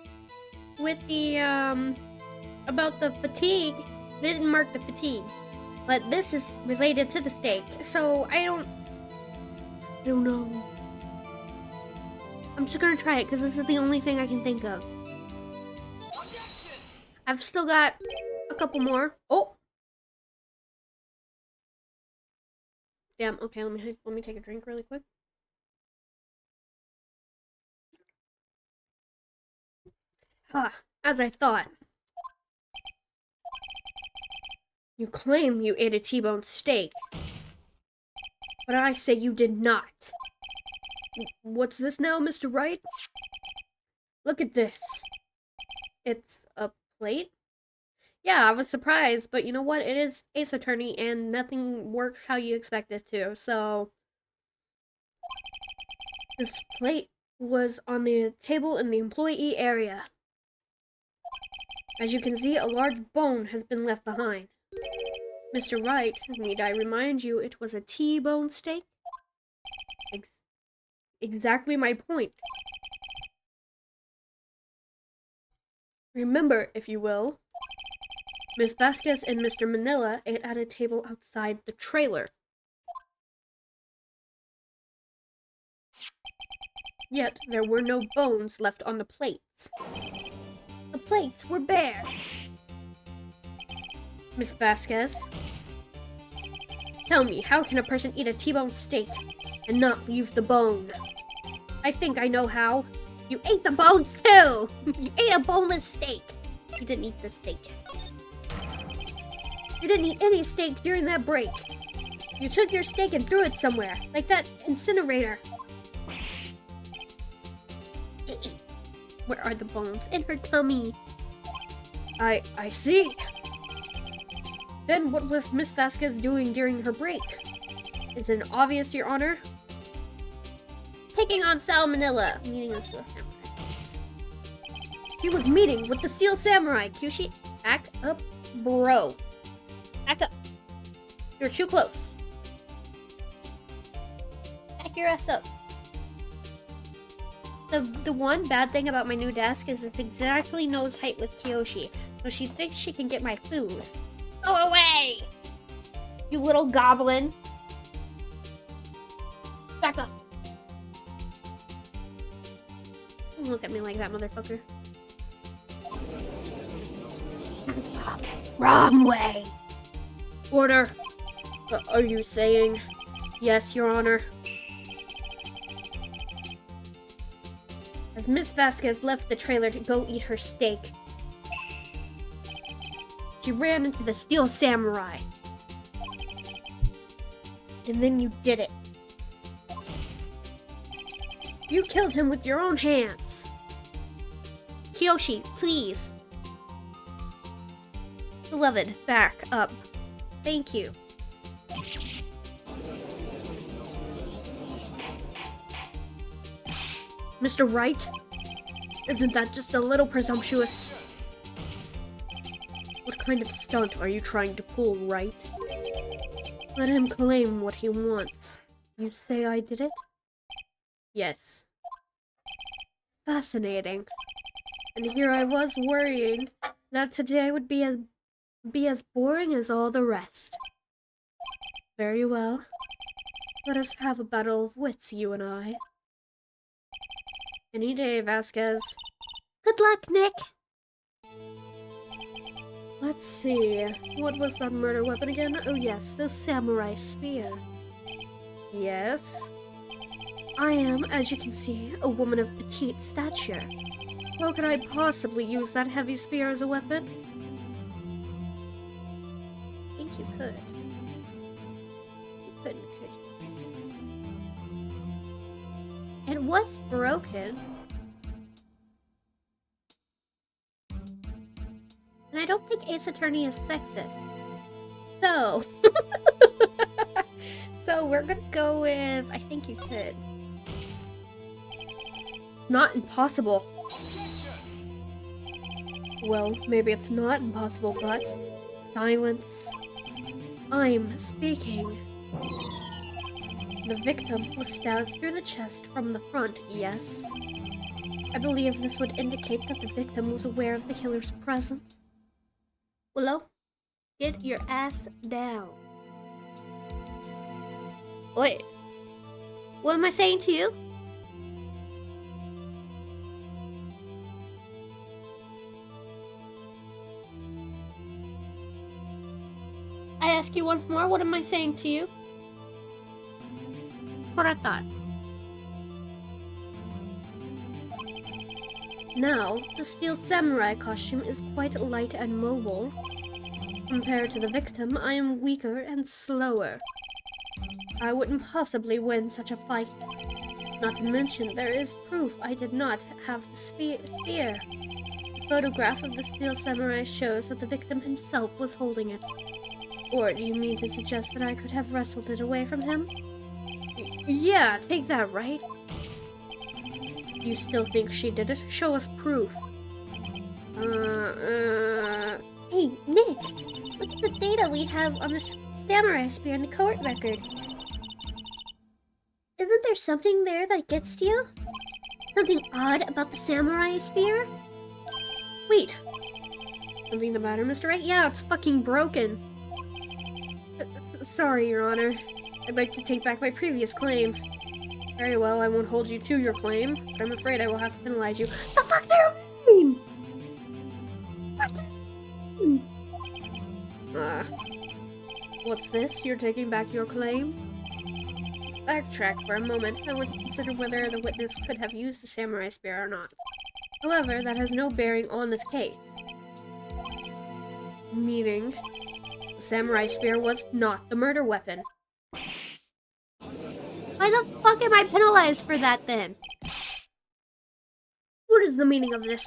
with the, about the fatigue. It didn't mark the fatigue. But this is related to the steak, so I don't know. I'm just gonna try it, because this is the only thing I can think of. I've still got a couple more. Oh! Damn. Okay, let me take a drink really quick. As I thought. You claim you ate a T-bone steak, but I say you did not. What's this now, Mr. Wright? Look at this. It's a plate? Yeah, I was surprised, but you know what? It is Ace Attorney, and nothing works how you expect it to, so... This plate was on the table in the employee area. As you can see, a large bone has been left behind. Mr. Wright, need I remind you, it was a T-bone steak? Exactly my point. Remember, if you will, Miss Vasquez and Mr. Manila ate at a table outside the trailer. Yet, there were no bones left on the plates. The plates were bare. Miss Vasquez, tell me, how can a person eat a T-bone steak and not leave the bone? I think I know how. You ate the bones too! You ate a boneless steak. You didn't eat the steak. You didn't eat any steak during that break. You took your steak and threw it somewhere, like that incinerator. Where are the bones? In her tummy. I see. Then what was Miss Vasquez doing during her break? Is it obvious, Your Honor? Picking on Salmonella, meaning the Steel Samurai. She was meeting with the Steel Samurai. Kyushi, back up, bro. Back up. You're too close. Back your ass up. The one bad thing about my new desk is it's exactly nose height with Kiyoshi, so she thinks she can get my food. Go away! You little goblin. Back up. Don't look at me like that, motherfucker. Wrong way. Order. Are you saying? Yes, Your Honor. As Miss Vasquez left the trailer to go eat her steak, she ran into the Steel Samurai. And then you did it. You killed him with your own hands. Kiyoshi, please. Beloved, back up. Thank you. Mr. Wright? Isn't that just a little presumptuous? What kind of stunt are you trying to pull, Wright? Let him claim what he wants. You say I did it? Yes. Fascinating. And here I was worrying that today would be as boring as all the rest. Very well. Let us have a battle of wits, you and I. Any day, Vasquez. Good luck, Nick! Let's see. What was that murder weapon again? Oh yes, the samurai spear. Yes. I am, as you can see, a woman of petite stature. How could I possibly use that heavy spear as a weapon? I think you could. You couldn't, could you? It was broken. And I don't think Ace Attorney is sexist. So... so we're gonna go with... I think you could. Not impossible. Well, maybe it's not impossible, but... Silence. I'm speaking. The victim was stabbed through the chest from the front, yes? I believe this would indicate that the victim was aware of the killer's presence. Willow, get your ass down. Wait. What am I saying to you? I ask you once more, what am I saying to you? what I thought. Now, the steel samurai costume is quite light and mobile. Compared to the victim, I am weaker and slower. I wouldn't possibly win such a fight. Not to mention, there is proof I did not have the spear. The photograph of the steel samurai shows that the victim himself was holding it. Or do you mean to suggest that I could have wrestled it away from him? Yeah, take that, right? You still think she did it? Show us proof. Hey, Nick! Look at the data we have on the samurai spear in the court record. Isn't there something there that gets to you? Something odd about the samurai spear? Wait. Something the matter, Mr. Wright? Yeah, it's fucking broken. Sorry, Your Honor. I'd like to take back my previous claim. Very well, I won't hold you to your claim, but I'm afraid I will have to penalize you. The fuck do you mean? What do you mean? What's this? You're taking back your claim? Backtrack for a moment. I want to consider whether the witness could have used the samurai spear or not. However, that has no bearing on this case. Meaning, the samurai spear was not the murder weapon. Why the fuck am I penalized for that then? What is the meaning of this?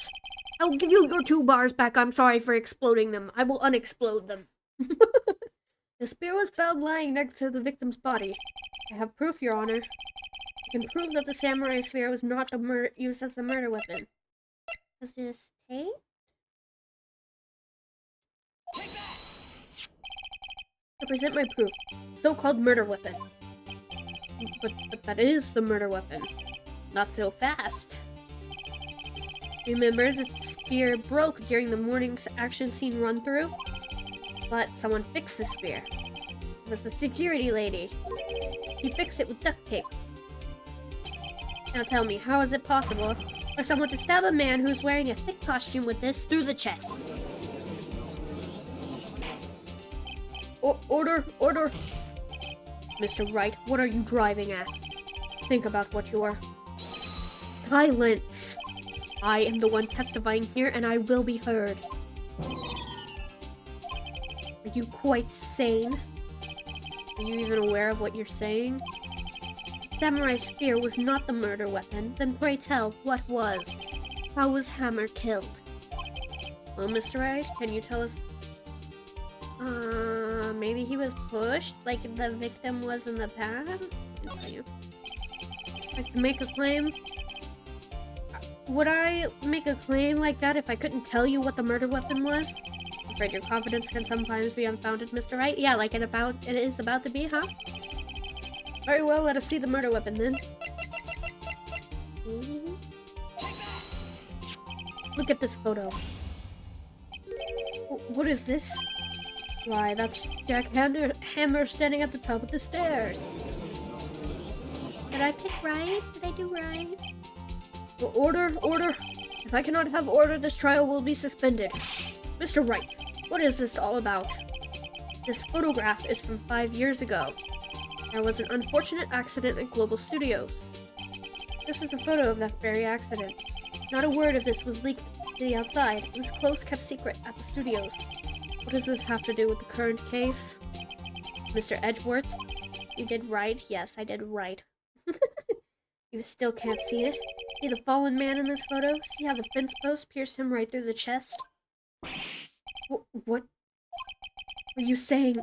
I will give you your 2 bars back. I'm sorry for exploding them. I will unexplode them. The spear was found lying next to the victim's body. I have proof, Your Honor. I can prove that the samurai spear was not used as the murder weapon. Is this tape? I present my proof. So-called murder weapon. But that is the murder weapon. Not so fast. Remember that the spear broke during the morning's action scene run-through? But someone fixed the spear. It was the security lady. He fixed it with duct tape. Now tell me, how is it possible for someone to stab a man who's wearing a thick costume with this through the chest? Order! Mr. Wright, what are you driving at? Think about what you're... Silence! I am the one testifying here, and I will be heard. Are you quite sane? Are you even aware of what you're saying? The samurai spear was not the murder weapon, then pray tell, what was? How was Hammer killed? Well, Mr. Wright, can you tell us? Maybe he was pushed, like the victim was in the past? I'll tell you. I can make a claim. Would I make a claim like that if I couldn't tell you what the murder weapon was? I'm afraid your confidence can sometimes be unfounded, Mr. Wright. Yeah, like it is about to be, huh? Very well, let us see the murder weapon then. Look at this photo. What is this? Why, that's Jack Hammer standing at the top of the stairs. Did I pick right? Did I do right? Order! If I cannot have order, this trial will be suspended. Mr. Wright, what is this all about? This photograph is from 5 years ago. There was an unfortunate accident at Global Studios. This is a photo of that very accident. Not a word of this was leaked to the outside. It was close kept secret at the studios. What does this have to do with the current case? Mr. Edgeworth, you did right. Yes, I did right. You still can't see it? See the fallen man in this photo? See how the fence post pierced him right through the chest? What were you saying?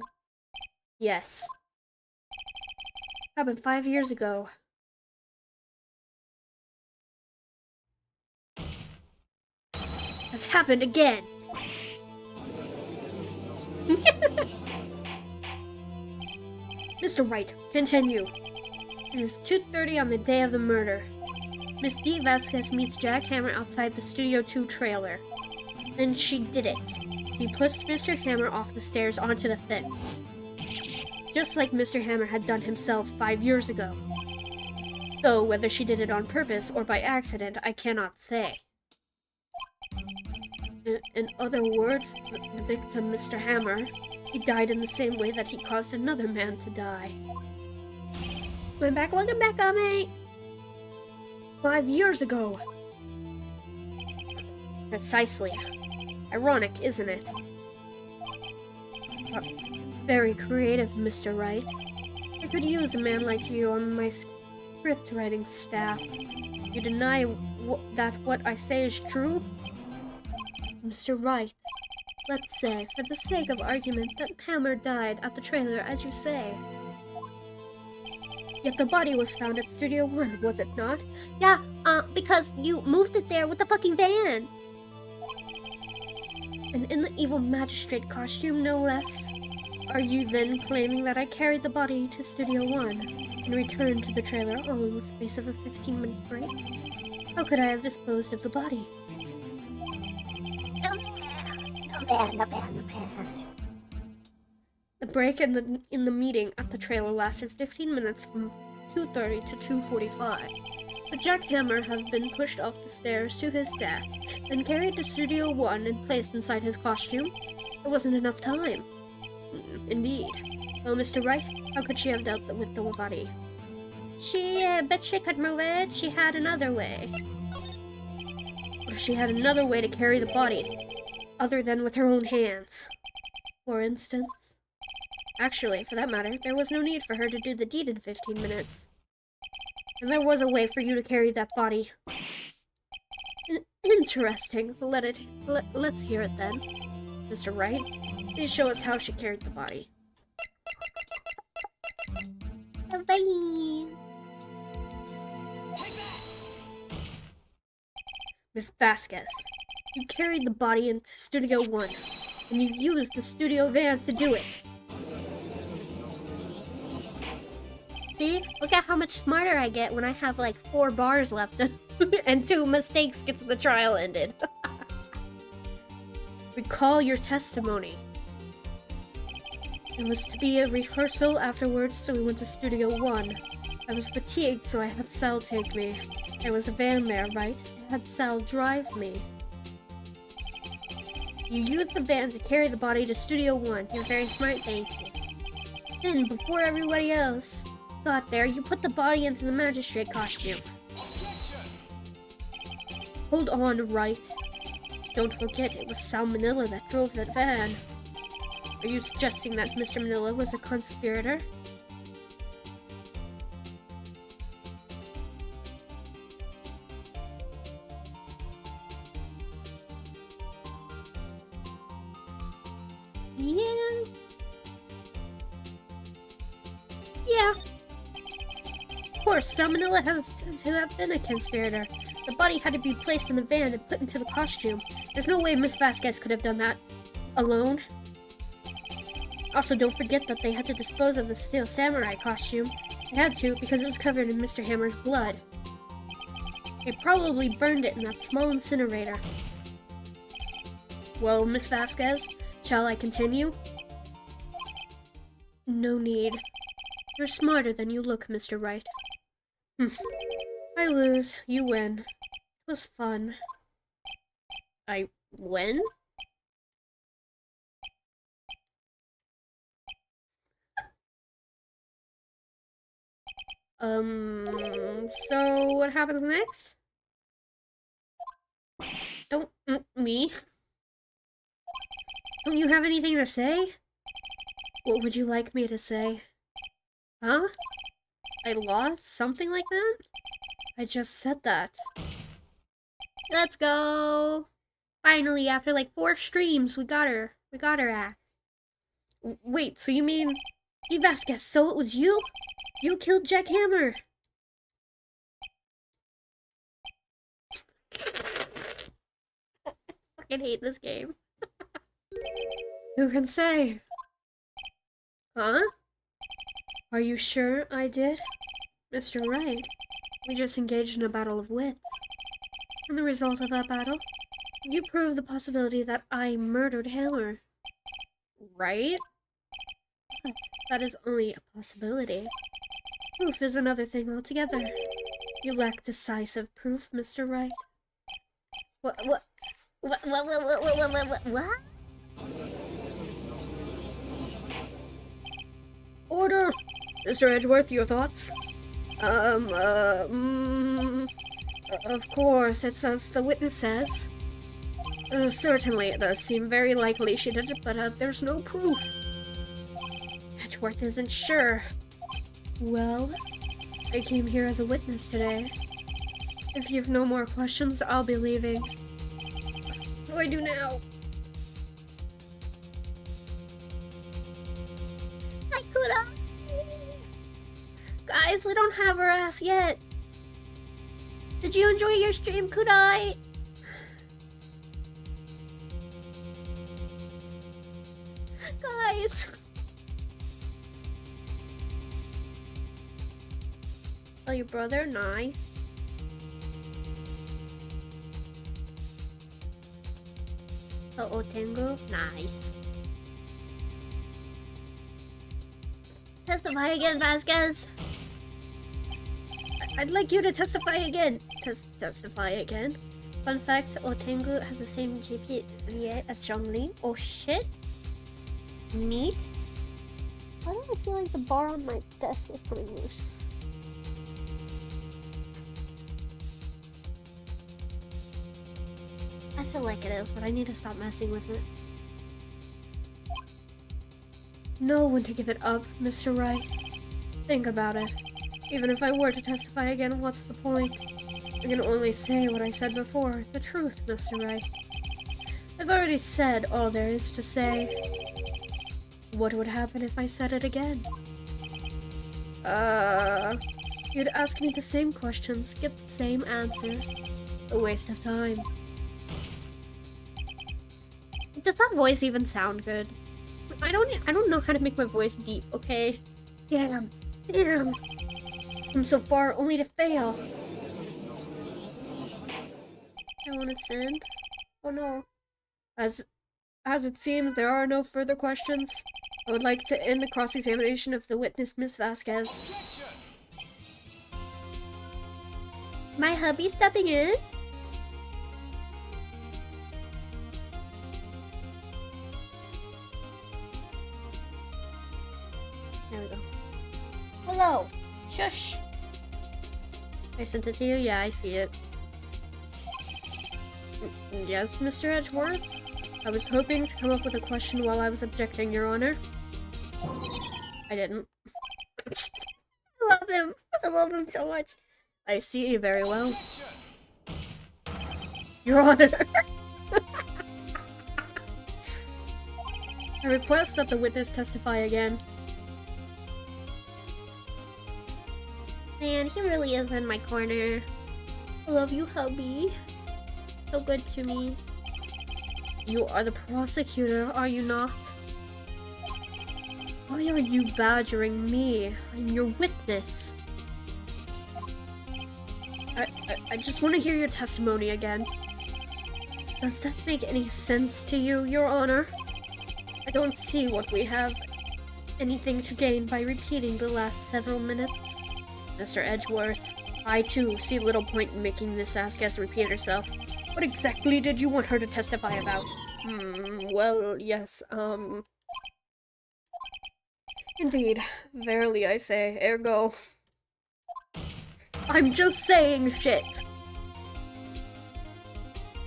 Yes. Happened 5 years ago. Has happened again! Mr. Wright, continue. It is 2:30 on the day of the murder. Miss D. Vasquez meets Jack Hammer outside the Studio 2 trailer. Then she did it. She pushed Mr. Hammer off the stairs onto the fence. Just like Mr. Hammer had done himself 5 years ago. Though whether she did it on purpose or by accident, I cannot say. In other words, the victim, Mr. Hammer, he died in the same way that he caused another man to die. Went back, welcome back, mate. 5 years ago. Precisely. Ironic, isn't it? Very creative, Mr. Wright. I could use a man like you on my script writing staff. You deny that what I say is true? Mr. Wright, let's say, for the sake of argument, that Hammer died at the trailer, as you say. Yet the body was found at Studio 1, was it not? Yeah, because you moved it there with the fucking van! And in the evil magistrate costume, no less. Are you then claiming that I carried the body to Studio 1 and returned to the trailer all in the space of a 15-minute break? How could I have disposed of the body? The break in the meeting at the trailer lasted 15 minutes from 2:30 to 2:45. But Jack Hammer has been pushed off the stairs to his death, then carried to Studio 1 and placed inside his costume. There wasn't enough time. Indeed. Well, Mr. Wright, how could she have dealt with the body? Bet she could move it. She had another way. What if she had another way to carry the body, other than with her own hands? For instance? Actually, for that matter, there was no need for her to do the deed in 15 minutes. And there was a way for you to carry that body. Interesting. Let's hear it then. Mr. Wright, please show us how she carried the body. Bye. Miss Vasquez, you carried the body into Studio 1, and you used the studio van to do it. See? Look at how much smarter I get when I have like 4 bars left and 2 mistakes gets the trial ended. Recall your testimony. It was to be a rehearsal afterwards, so we went to Studio 1. I was fatigued, so I had Sal take me. There was a van there, right? I had Sal drive me. You used the van to carry the body to Studio 1. You're very smart, thank you. Then, before everybody else got there, you put the body into the magistrate costume. Hold on, Wright. Don't forget, it was Sal Manila that drove that van. Are you suggesting that Mr. Manila was a conspirator? Yeah. Of course, Sal Manila has to have been a conspirator. The body had to be placed in the van and put into the costume. There's no way Miss Vasquez could have done that alone. Also, don't forget that they had to dispose of the Steel Samurai costume. They had to because it was covered in Mr. Hammer's blood. They probably burned it in that small incinerator. Well, Miss Vasquez, shall I continue? No need. You're smarter than you look, Mr. Wright. I lose, you win. It was fun. I win? So what happens next? Don't, me? Don't you have anything to say? What would you like me to say? Huh? I lost? Something like that? I just said that. Let's go! Finally, after like 4 streams, we got her. We got her ass. Wait, so you mean... Hey Vasquez, so it was you? You killed Jack Hammer! I fucking hate this game. Who can say? Huh? Are you sure I did? Mr. Wright, we just engaged in a battle of wits. And the result of that battle, you proved the possibility that I murdered Hammer. Right? But that is only a possibility. Proof is another thing altogether. You lack decisive proof, Mr. Wright. What? Order! Mr. Edgeworth, your thoughts? Of course, it's as the witness says. Certainly, it does seem very likely she did it, but there's no proof. Edgeworth isn't sure. Well, I came here as a witness today. If you've no more questions, I'll be leaving. What do I do now? I could've. Guys, we don't have her ass yet. Did you enjoy your stream, Kudai? Guys. Oh, your brother? Nice. Oh, Tango? Nice. Testify again, Vasquez. I'd like you to testify again. Testify again. Fun fact, Otengu has the same GPA as Zhongli. Oh shit. Neat. Why do I feel like the bar on my desk is coming loose? I feel like it is, but I need to stop messing with it. Know when to give it up, Mr. Wright. Think about it. Even if I were to testify again, what's the point? I can only say what I said before, the truth, Mr. Wright. I've already said all there is to say. What would happen if I said it again? You'd ask me the same questions, get the same answers. A waste of time. Does that voice even sound good? I don't know how to make my voice deep, okay? Damn. I'm so far only to fail. I want to send. Oh no. As it seems there are no further questions, I would like to end the cross-examination of the witness, Miss Vasquez. My hubby stepping in? There we go. Hello! Shush! I sent it to you? Yeah, I see it. Yes, Mr. Edgeworth? I was hoping to come up with a question while I was objecting, Your Honor. I didn't. I love him. I love him so much. I see you very well. Your Honor. I request that the witness testify again. Man, he really is in my corner. I love you, hubby. So good to me. You are the prosecutor, are you not? Why are you badgering me? I'm your witness. I just want to hear your testimony again. Does that make any sense to you, Your Honor? I don't see what we have anything to gain by repeating the last several minutes. Mr. Edgeworth, I too see little point in making Miss Vasquez repeat herself. What exactly did you want her to testify about? Well, yes, Indeed, verily I say, ergo. I'm just saying shit!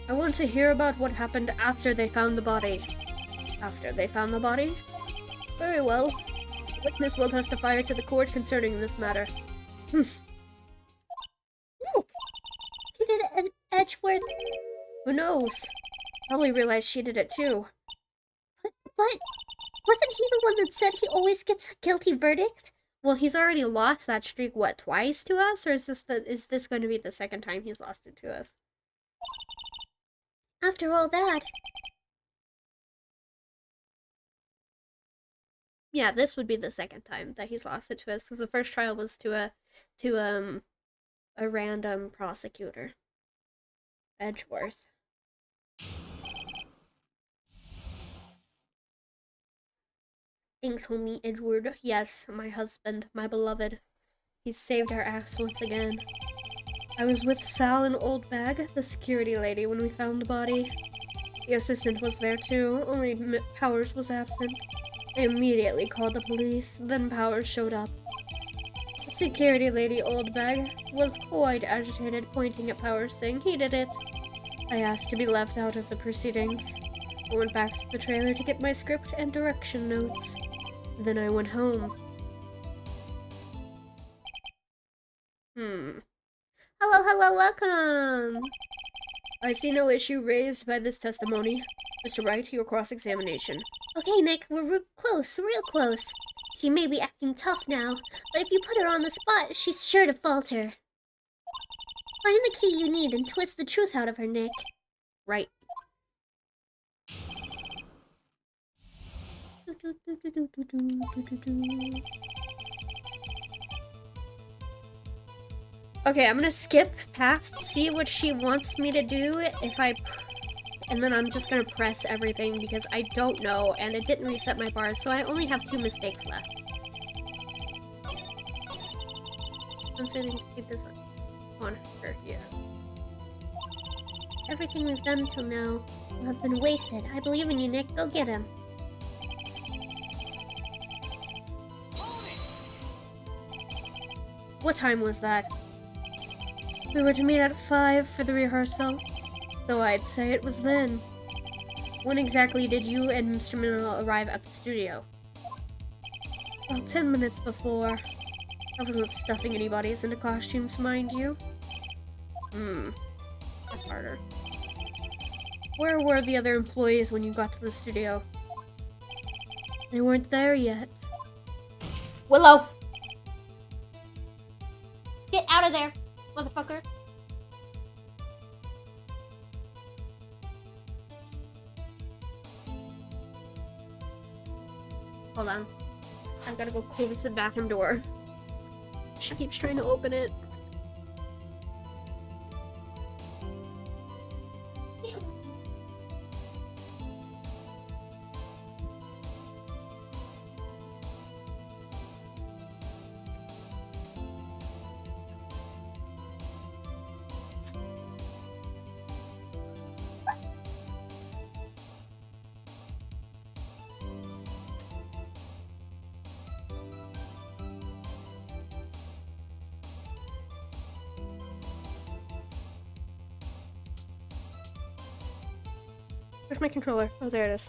I want to hear about what happened after they found the body. After they found the body? Very well. The witness will testify to the court concerning this matter. Look! She did it, Edgeworth. Who knows? Probably realized she did it too. But wasn't he the one that said he always gets a guilty verdict? Well, he's already lost that streak, what, twice to us? Or is this going to be the second time he's lost it to us? After all that... Yeah, this would be the second time that he's lost it to us, because the first trial was to a random prosecutor. Edgeworth. Thanks, homie Edward. Yes, my husband, my beloved. He's saved our ass once again. I was with Sal and Old Bag, the security lady, when we found the body. The assistant was there too, only Powers was absent. I immediately called the police, then Powers showed up. The Security Lady Oldbag was quite agitated, pointing at Powers, saying he did it. I asked to be left out of the proceedings. I went back to the trailer to get my script and direction notes. Then I went home. Hello, welcome! I see no issue raised by this testimony. Mr. Wright, your cross-examination. Okay, Nick, we're real close. She may be acting tough now, but if you put her on the spot, she's sure to falter. Find the key you need and twist the truth out of her, Nick. Right. Okay, I'm gonna skip past, see what she wants me to do and then I'm just gonna press everything because I don't know and it didn't reset my bars, so I only have 2 mistakes left. I'm saying to keep this on her here. Everything we've done until now will have been wasted. I believe in you, Nick. Go get him. What time was that? We were to meet at 5 for the rehearsal, so I'd say it was then. When exactly did you and Mr. Mineral arrive at the studio? About 10 minutes before. I wasn't stuffing anybody's into costumes, mind you. That's harder. Where were the other employees when you got to the studio? They weren't there yet. Willow! Get out of there, motherfucker! Hold on. I've gotta go close the bathroom door. She keeps trying to open it. Where's my controller? Oh, there it is.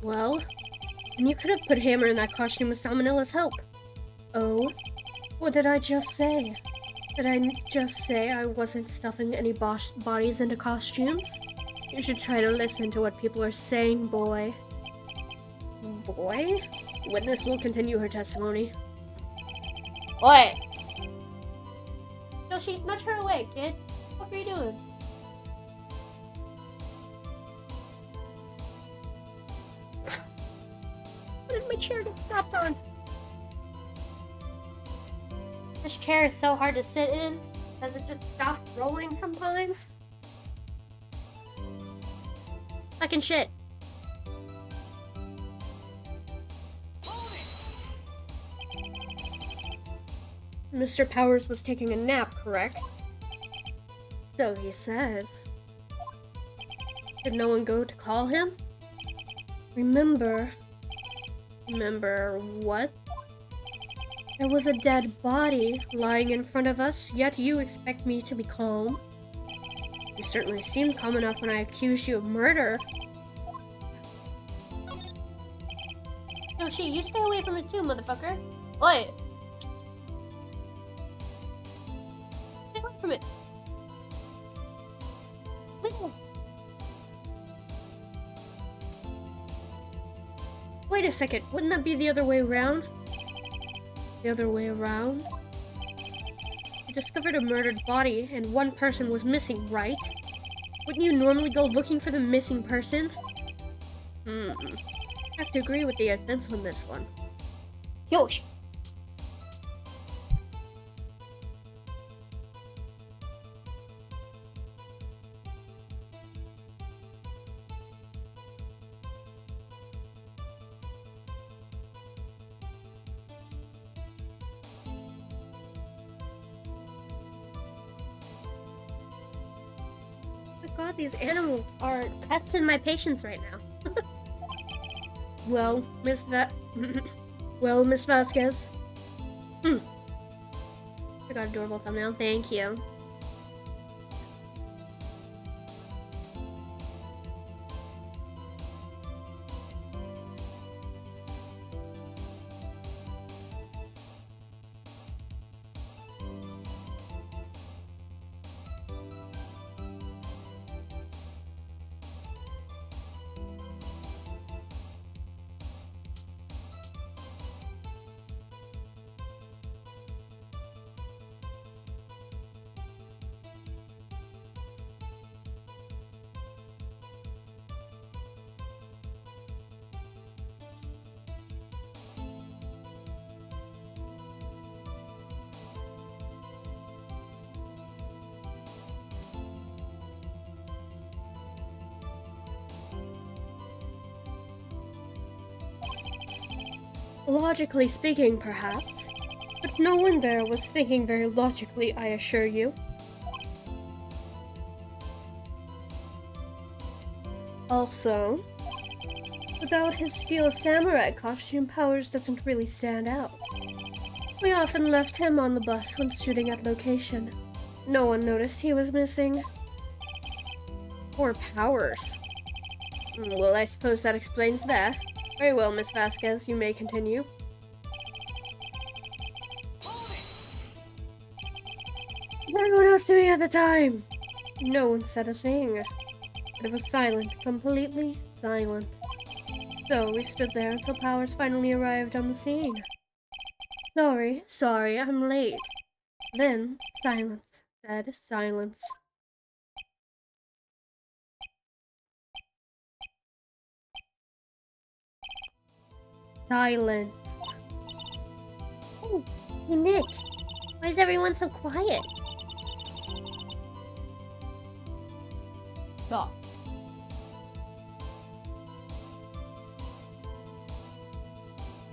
Well, and you could have put Hammer in that costume with Salmonella's help. Oh? What did I just say? Did I just say I wasn't stuffing any bodies into costumes? You should try to listen to what people are saying, boy. Boy? Witness will continue her testimony. Boy! Yoshi, nudge her away, kid. What are you doing? What did my chair get stopped on? This chair is so hard to sit in. Does it just stop rolling sometimes? Fucking shit. Mr. Powers was taking a nap, correct? So he says. Did no one go to call him? Remember what? There was a dead body lying in front of us, yet you expect me to be calm. You certainly seemed calm enough when I accused you of murder. Yoshi, you stay away from it too, motherfucker. Oi! Stay away from it. Wait a second, wouldn't that be the other way around? The other way around? You discovered a murdered body and one person was missing, right? Wouldn't you normally go looking for the missing person? I have to agree with the defense on this one. Yosh! God, these animals are testing my patience right now. Well, Miss Vasquez, I got adorable thumbnail. Thank you. Logically speaking, perhaps, but no one there was thinking very logically, I assure you. Also, without his steel samurai costume, Powers doesn't really stand out. We often left him on the bus when shooting at location. No one noticed he was missing. Poor Powers. Well, I suppose that explains that. Very well, Miss Vasquez, you may continue. What was everyone else doing at the time? No one said a thing. It was silent, completely silent. So we stood there until Powers finally arrived on the scene. Sorry, I'm late. Then, silence. Dead silence. Silence. Oh, hey Nick. Why is everyone so quiet? Stop.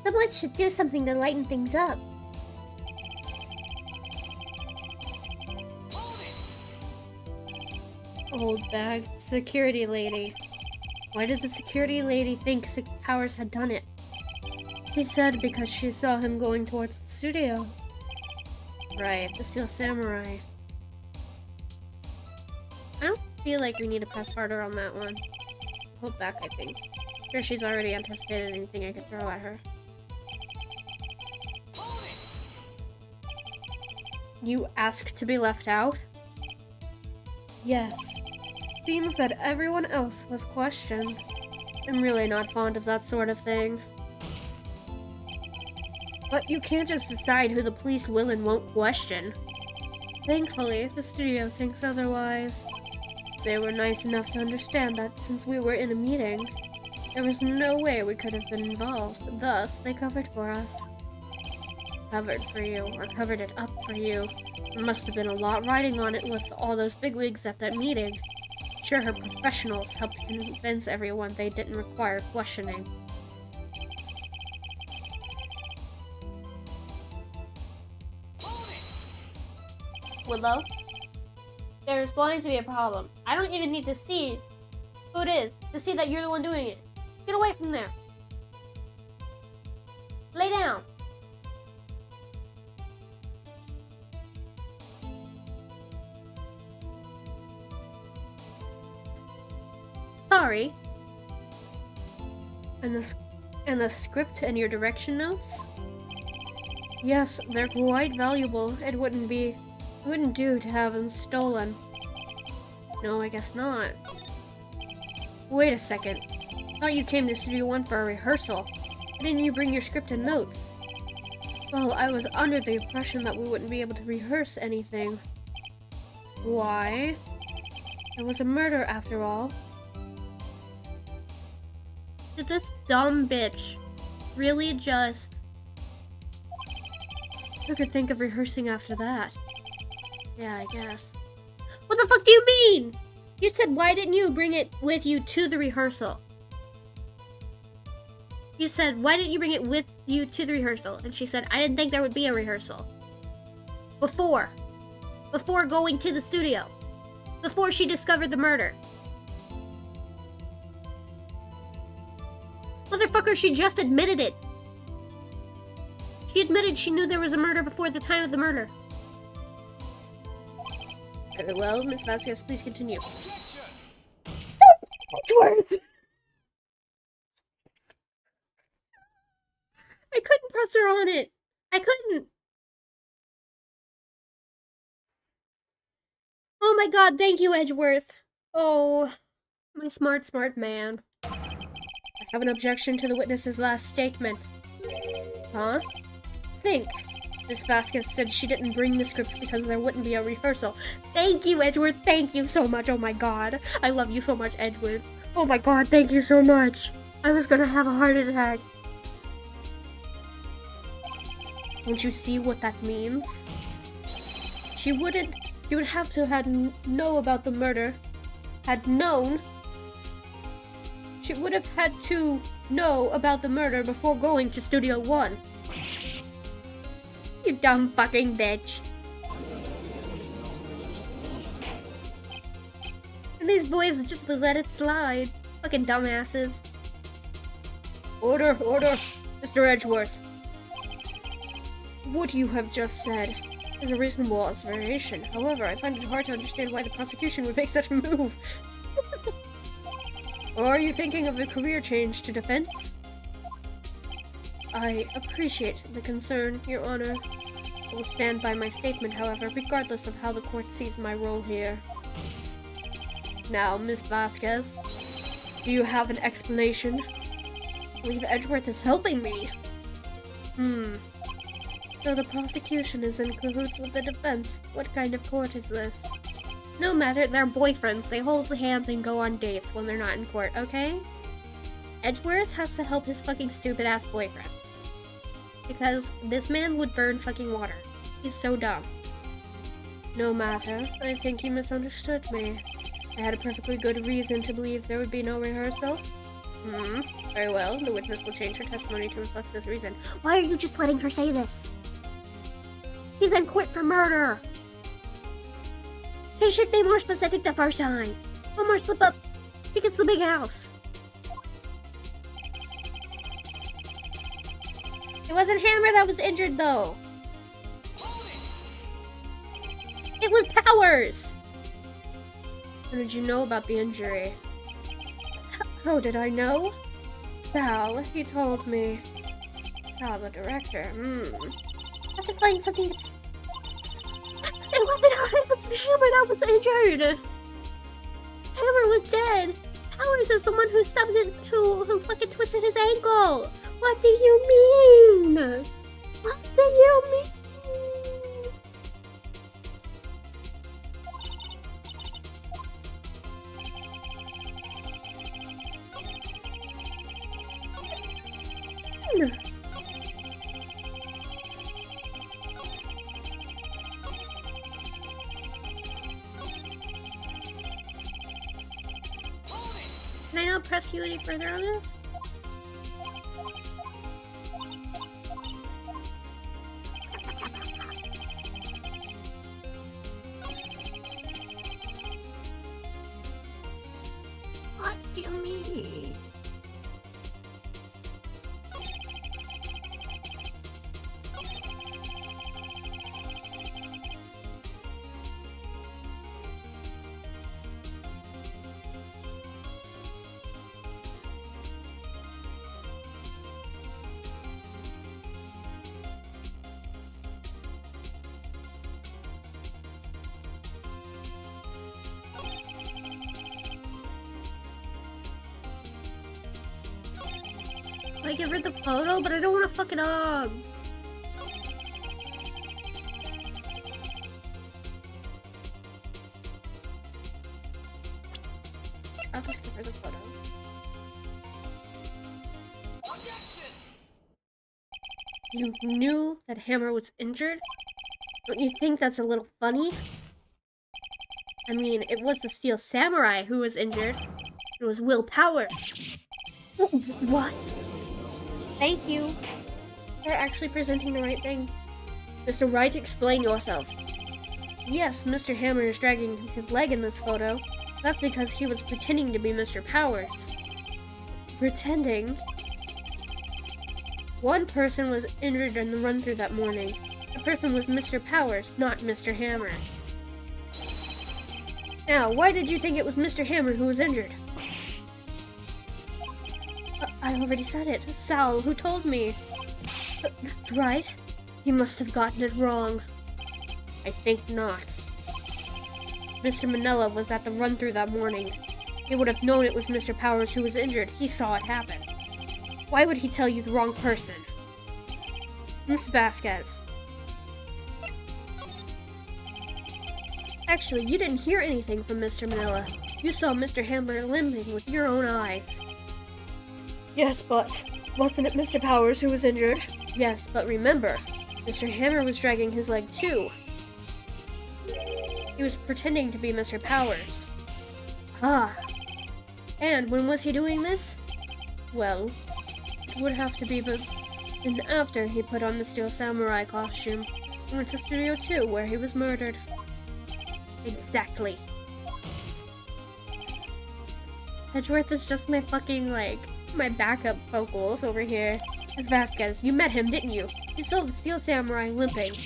Someone should do something to lighten things up. Old bag. Security lady. Why did the security lady think Powers had done it? She said because she saw him going towards the studio. Right, the Steel Samurai. I don't feel like we need to press harder on that one. Hold back, I think. Sure, she's already anticipated anything I could throw at her. You asked to be left out? Yes. Seems that everyone else was questioned. I'm really not fond of that sort of thing. But you can't just decide who the police will and won't question. Thankfully, the studio thinks otherwise. They were nice enough to understand that since we were in a meeting, there was no way we could have been involved. Thus, they covered for us. Covered for you, or covered it up for you. There must have been a lot riding on it with all those bigwigs at that meeting. Sure, her professionals helped convince everyone they didn't require questioning. Willow, there's going to be a problem. I don't even need to see who it is to see that you're the one doing it. Get away from there. Lay down. Sorry. And the script and your direction notes? Yes, they're quite valuable. It wouldn't do to have them stolen. No, I guess not. Wait a second. I thought you came to Studio 1 for a rehearsal. Why didn't you bring your script and notes? Well, I was under the impression that we wouldn't be able to rehearse anything. Why? It was a murder after all. Did this dumb bitch really just... Who could think of rehearsing after that? Yeah, I guess. What the fuck do you mean? You said, why didn't you bring it with you to the rehearsal? You said, why didn't you bring it with you to the rehearsal? And she said, I didn't think there would be a rehearsal. Before going to the studio. Before she discovered the murder. Motherfucker, she just admitted it. She She admitted she knew there was a murder before the time of the murder. Very well, Miss Vasquez, please continue. Edgeworth! I couldn't press her on it. I couldn't. Oh my god, thank you, Edgeworth. Oh, my smart man. I have an objection to the witness's last statement. Huh? Think. Miss Vasquez said she didn't bring the script because there wouldn't be a rehearsal. Thank you, Edgeworth. Thank you so much. Oh my god. I love you so much, Edgeworth. Oh my god, thank you so much. I was gonna have a heart attack. Don't you see what that means? She would have to know about the murder. Had known. She would have had to know about the murder before going to Studio One. You dumb fucking bitch. And these boys just let it slide. Fucking dumbasses. Order. Mr. Edgeworth. What you have just said is a reasonable observation. However, I find it hard to understand why the prosecution would make such a move. Or are you thinking of a career change to defense? I appreciate the concern, Your Honor. I will stand by my statement, however, regardless of how the court sees my role here. Now, Miss Vasquez, do you have an explanation? I believe Edgeworth is helping me. So the prosecution is in cahoots with the defense. What kind of court is this? No matter, they're boyfriends. They hold hands and go on dates when they're not in court, okay? Edgeworth has to help his fucking stupid-ass boyfriend. Because this man would burn fucking water. He's so dumb. No matter, I think you misunderstood me. I had a perfectly good reason to believe there would be no rehearsal. Very well, the witness will change her testimony to reflect this reason. Why are you just letting her say this? He's in court for murder! She should be more specific the first time. One more slip up, she gets the big house. It wasn't Hammer that was injured, though. It was Powers! How did you know about the injury? How did I know? Val, he told me. Val, the director. I have to find something. It wasn't Hammer that was injured. Hammer was dead. Powers is the one who stubbed his, who fucking twisted his ankle. What do you mean? What do you mean? Can I not press you any further on this? What do you mean? I give her the photo, but I don't want to fuck it up. I'll just give her the photo. You knew that Hammer was injured? Don't you think that's a little funny? I mean, it was the Steel Samurai who was injured. It was Will Powers. What? Thank you. You're actually presenting the right thing. Mr. Wright, explain yourself. Yes, Mr. Hammer is dragging his leg in this photo. That's because he was pretending to be Mr. Powers. Pretending? One person was injured in the run-through that morning. The person was Mr. Powers, not Mr. Hammer. Now, why did you think it was Mr. Hammer who was injured? I already said it. Sal, who told me? That's right. He must have gotten it wrong. I think not. Mr. Manila was at the run-through that morning. He would have known it was Mr. Powers who was injured. He saw it happen. Why would he tell you the wrong person? Miss Vasquez. Actually, you didn't hear anything from Mr. Manila. You saw Mr. Hammer limping with your own eyes. Yes, but wasn't it Mr. Powers who was injured? Yes, but remember, Mr. Hammer was dragging his leg too. He was pretending to be Mr. Powers. Ah. And when was he doing this? Well, it would have to be after he put on the Steel Samurai costume. He went to Studio 2, where he was murdered. Exactly. Edgeworth is just my fucking, my backup vocals over here. It's Vasquez. You met him, didn't you? You saw the Steel Samurai limping.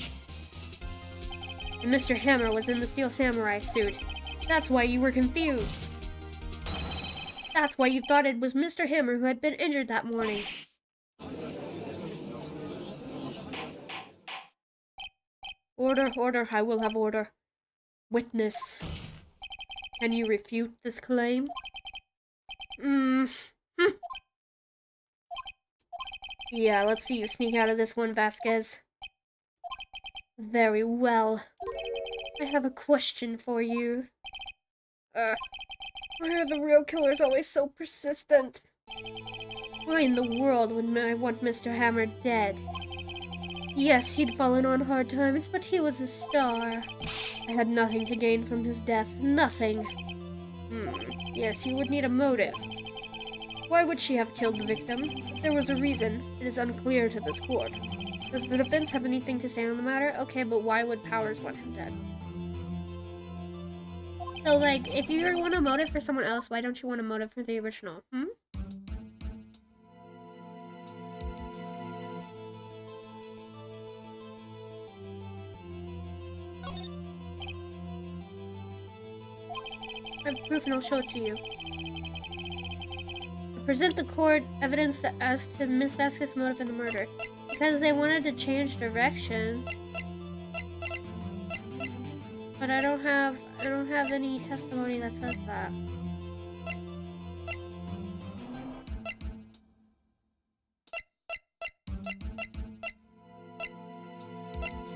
And Mr. Hammer was in the Steel Samurai suit. That's why you were confused. That's why you thought it was Mr. Hammer who had been injured that morning. Order, order, I will have order. Witness. Can you refute this claim? Yeah, let's see you sneak out of this one, Vasquez. Very well. I have a question for you. Why are the real killers always so persistent? Why in the world would I want Mr. Hammer dead? Yes, he'd fallen on hard times, but he was a star. I had nothing to gain from his death. Nothing. Yes, you would need a motive. Why would she have killed the victim? If there was a reason, it is unclear to this court. Does the defense have anything to say on the matter? Okay, but why would Powers want him dead? So, if you want a motive for someone else, why don't you want a motive for the original? I have proof and I'll show it to you. Present the court evidence as to Miss Vasquez's motive in the murder. Because they wanted to change direction. But I don't have any testimony that says that.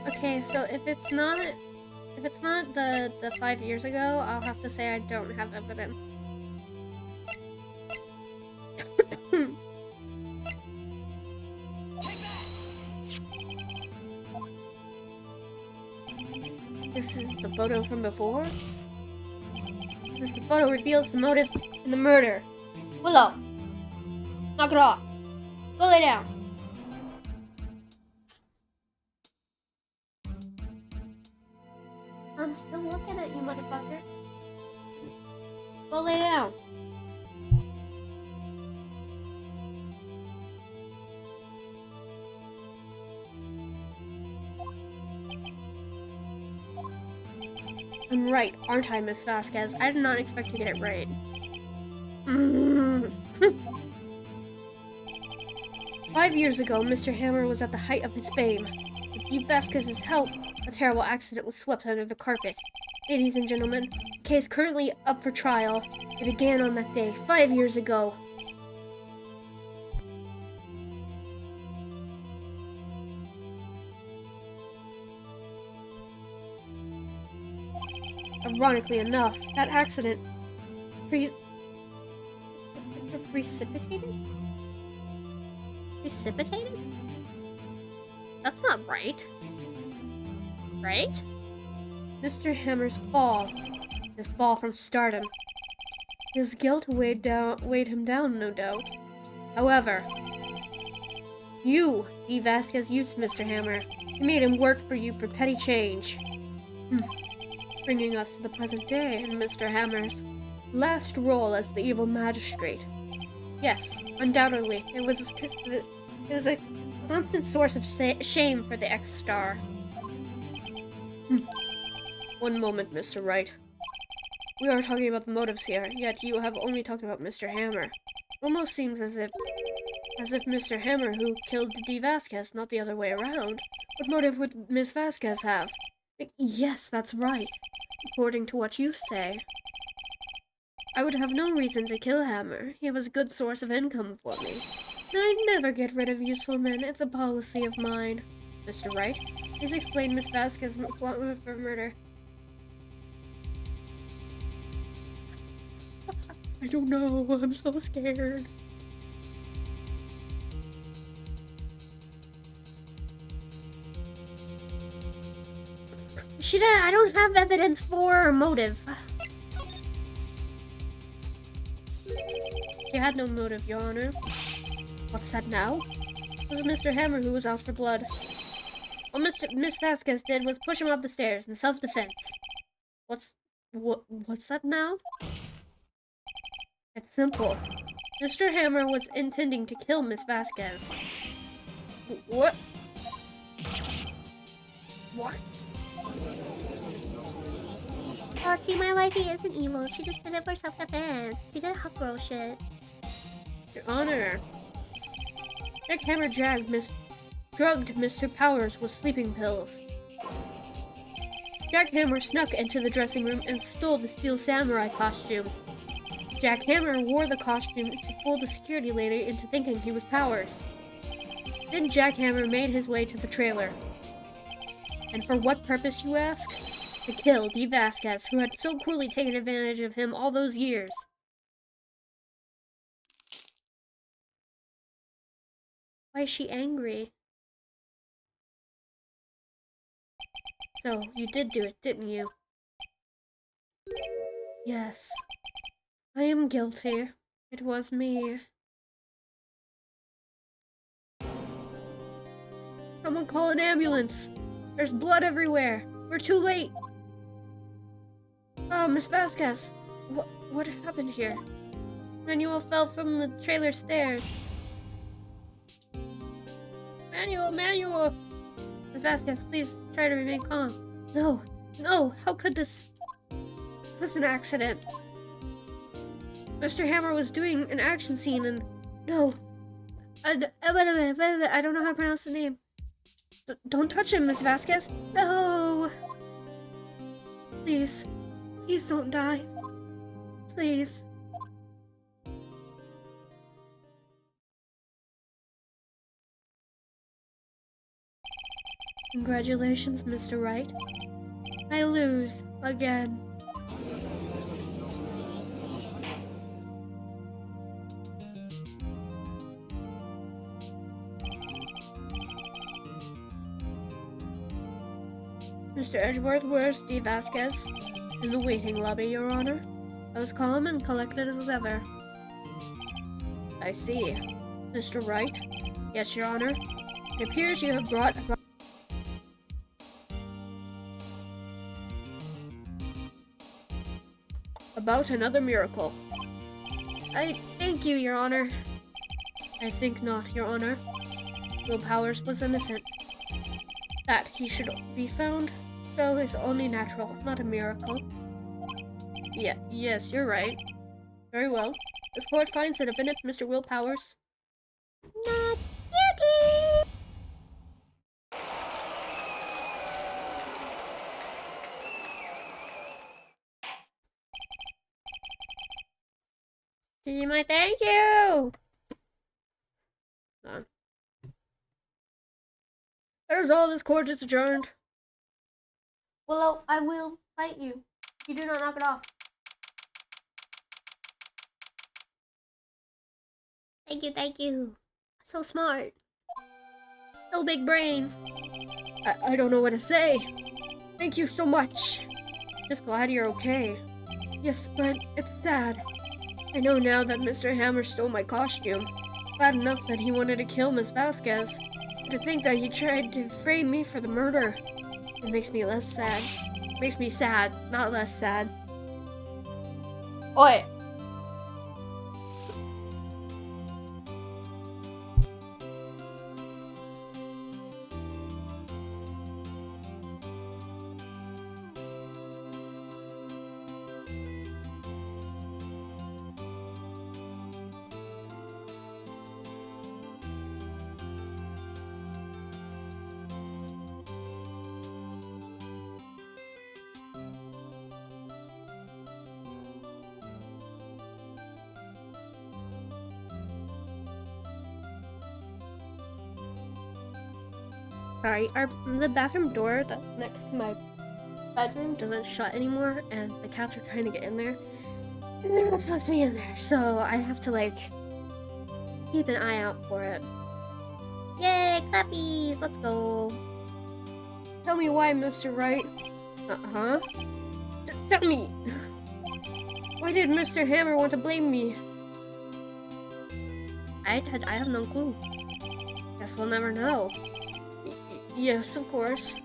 Okay, so if it's not the 5 years ago, I'll have to say I don't have evidence. This is the photo from before? This photo reveals the motive in the murder. Willow! Knock it off. Go lay down. I'm still looking at you, motherfucker. Go lay down. I'm right, aren't I, Miss Vasquez? I did not expect to get it right. 5 years ago, Mr. Hammer was at the height of his fame. With Eve Vasquez's help, a terrible accident was swept under the carpet. Ladies and gentlemen, the case currently up for trial. It began on that day, 5 years ago. Ironically enough, that accident precipitated? Precipitated? That's not right. Right? Mr. Hammer's fall. His fall from stardom. His guilt weighed him down, no doubt. However, you, E. Vasquez, used Mr. Hammer. You made him work for you for petty change. Bringing us to the present day and Mr. Hammer's last role as the evil magistrate. Yes, undoubtedly, it was a Constant source of shame for the X-Star. One moment, Mr. Wright. We are talking about the motives here, yet you have only talked about Mr. Hammer. Almost seems as if Mr. Hammer who killed D. Vasquez, not the other way around. What motive would Miss Vasquez have? Yes, that's right. According to what you say. I would have no reason to kill Hammer. He was a good source of income for me. I'd never get rid of useful men. It's a policy of mine. Mr. Wright, please explain Miss Vasquez's motive for murder. I don't know. I'm so scared. I don't have evidence for motive. She had no motive, Your Honor. What's that now? It was Mr. Hammer who was out for blood. All Miss Vasquez did was push him off the stairs in self-defense. What's that now? It's simple. Mr. Hammer was intending to kill Miss Vasquez. What? What? Oh, see, my wifey isn't evil. She just did it for self-defense. She did hot girl shit. Your Honor. Jack Hammer drugged Mr. Powers with sleeping pills. Jack Hammer snuck into the dressing room and stole the steel samurai costume. Jack Hammer wore the costume to fool the security lady into thinking he was Powers. Then Jack Hammer made his way to the trailer. And for what purpose, you ask? To kill D. Vasquez, who had so cruelly taken advantage of him all those years. Why is she angry? So, you did do it, didn't you? Yes. I am guilty. It was me. Someone call an ambulance! There's blood everywhere! We're too late! Oh, Miss Vasquez! What happened here? Manuel fell from the trailer stairs. Manuel! Miss Vasquez, please try to remain calm. No, how could this? It was an accident. Mr. Hammer was doing an action scene and... No. I don't know how to pronounce the name. Don't touch him, Miss Vasquez. No! Please don't die. Please. Congratulations, Mr. Wright. I lose again. Mr. Edgeworth, where's D. Vasquez? In the waiting lobby, Your Honor. I was calm and collected as ever. I see. Mr. Wright? Yes, Your Honor. It appears you have brought about another miracle. I thank you, Your Honor. I think not, Your Honor. Will Powers was innocent. That he should be found, so is only natural, not a miracle. Yes, you're right. Very well. This court finds the defendant, Mr. Will Powers, not guilty! Digimon, thank you! That is all. This court is adjourned. Willow, I will fight you. You do not knock it off. Thank you. So smart. So big brain. I don't know what to say. Thank you so much. Just glad you're okay. Yes, but it's sad. I know now that Mr. Hammer stole my costume. Bad enough that he wanted to kill Miss Vasquez. To think that he tried to frame me for the murder. It makes me less sad. It makes me sad, not less sad. Oi! Sorry, the bathroom door that's next to my bedroom doesn't shut anymore, and the cats are trying to get in there. And they're not supposed to be in there, so I have to, like, keep an eye out for it. Yay, clappies! Let's go. Tell me why, Mr. Wright. Uh-huh. Tell me! Why did Mr. Hammer want to blame me? I have no clue. Guess we'll never know. Yes, of course.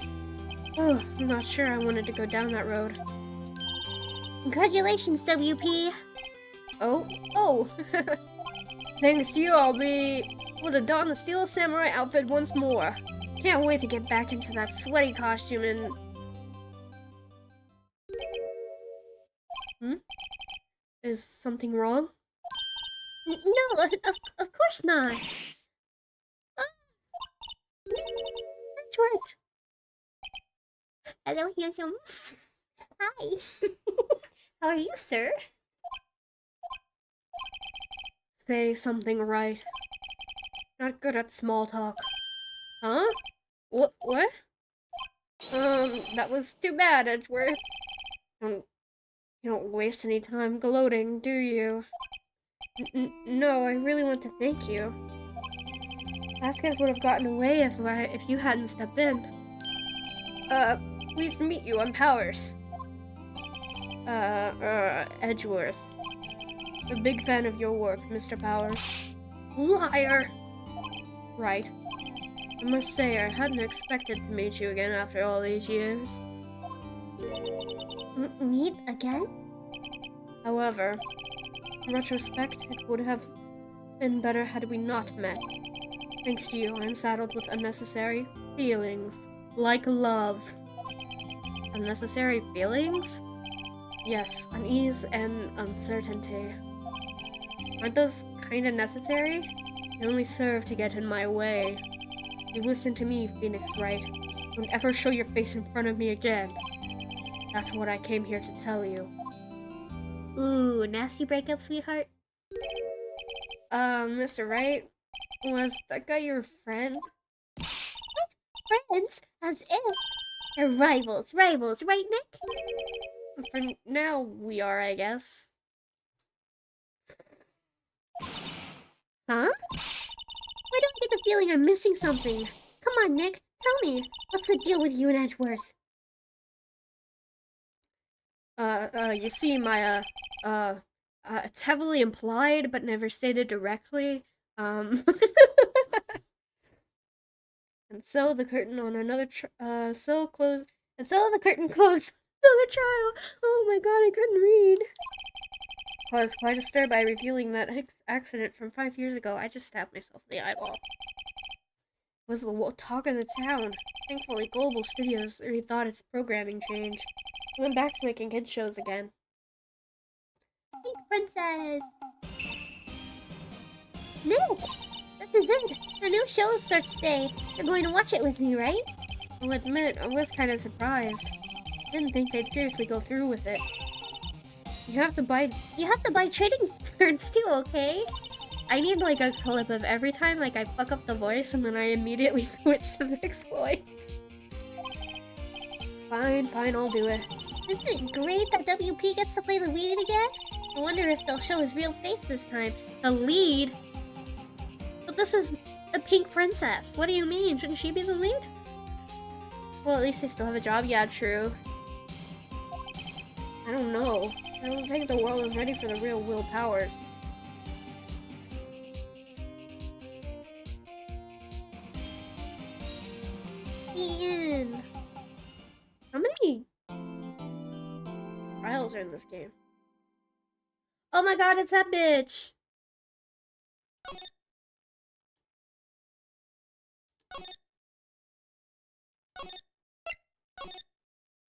Oh, I'm not sure I wanted to go down that road. Congratulations, WP! Oh! Thanks to you, I'll be able to don the Steel Samurai outfit once more. Can't wait to get back into that sweaty costume and... Is something wrong? No, of course not. George. Hello, handsome. Hi. How are you, sir? Say something right. Not good at small talk. Huh? What? That was too bad, Edgeworth. You don't waste any time gloating, do you? No, I really want to thank you. Vasquez would have gotten away if you hadn't stepped in. Pleased to meet you, I'm Powers. Edgeworth. A big fan of your work, Mr. Powers. Liar! Right. I must say, I hadn't expected to meet you again after all these years. Meet again? However, in retrospect, it would have been better had we not met. Thanks to you, I'm saddled with unnecessary feelings. Like love. Unnecessary feelings? Yes, unease and uncertainty. Aren't those kinda necessary? They only serve to get in my way. You listen to me, Phoenix Wright. Don't ever show your face in front of me again. That's what I came here to tell you. Ooh, nasty breakup, sweetheart? Mr. Wright? Was that guy your friend? What? Friends? As if? They're rivals, right, Nick? For now, we are, I guess. Huh? Why do I get the feeling I'm missing something? Come on, Nick, tell me. What's the deal with you and Edgeworth? You see, it's heavily implied, but never stated directly. And so the curtain on another the curtain closed on the trial. Oh my god, I couldn't read. I was quite disturbed by revealing that accident from 5 years ago. I just stabbed myself in the eyeball. It was the talk of the town. Thankfully, Global Studios rethought its programming change. It went back to making kids shows again. Pink Princess! Nick! This is it! The new show starts today. You're going to watch it with me, right? I'll admit, I was kind of surprised. I didn't think they'd seriously go through with it. You have to buy trading cards too, okay? I need like a clip of every time like I fuck up the voice and then I immediately switch to the next voice. Fine, I'll do it. Isn't it great that WP gets to play the lead again? I wonder if they'll show his real face this time. The lead? But this is a pink princess. What do you mean? Shouldn't she be the lead? Well, at least they still have a job. Yeah, true. I don't know. I don't think the world is ready for the real Will Powers. Ian! How many trials are in this game? Oh my god, it's that bitch!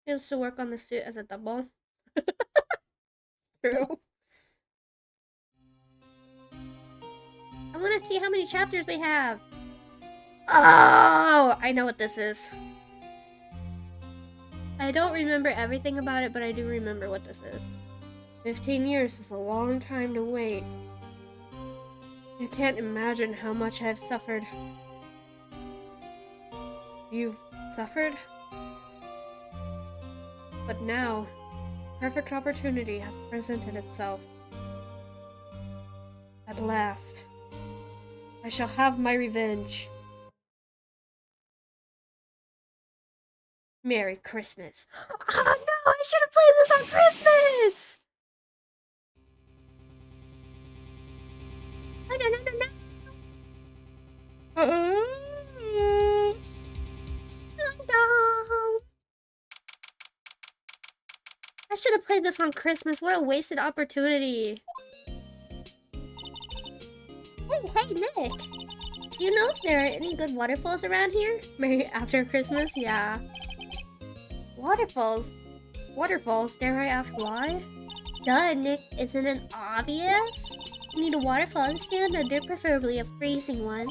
He has to work on the suit as a double. True. I want to see how many chapters we have. Oh, I know what this is. I don't remember everything about it, but I do remember what this is. 15 years is a long time to wait. You can't imagine how much I've suffered. You've suffered? But now, perfect opportunity has presented itself. At last, I shall have my revenge. Merry Christmas. Oh no, I should have played this on Christmas! No, no, no, no, no. I should have played this on Christmas. What a wasted opportunity. Hey, Nick. Do you know if there are any good waterfalls around here? Maybe after Christmas? Yeah. Waterfalls? Waterfalls? Dare I ask why? Duh, Nick. Isn't it obvious? You need a waterfall to stand under, preferably a freezing one.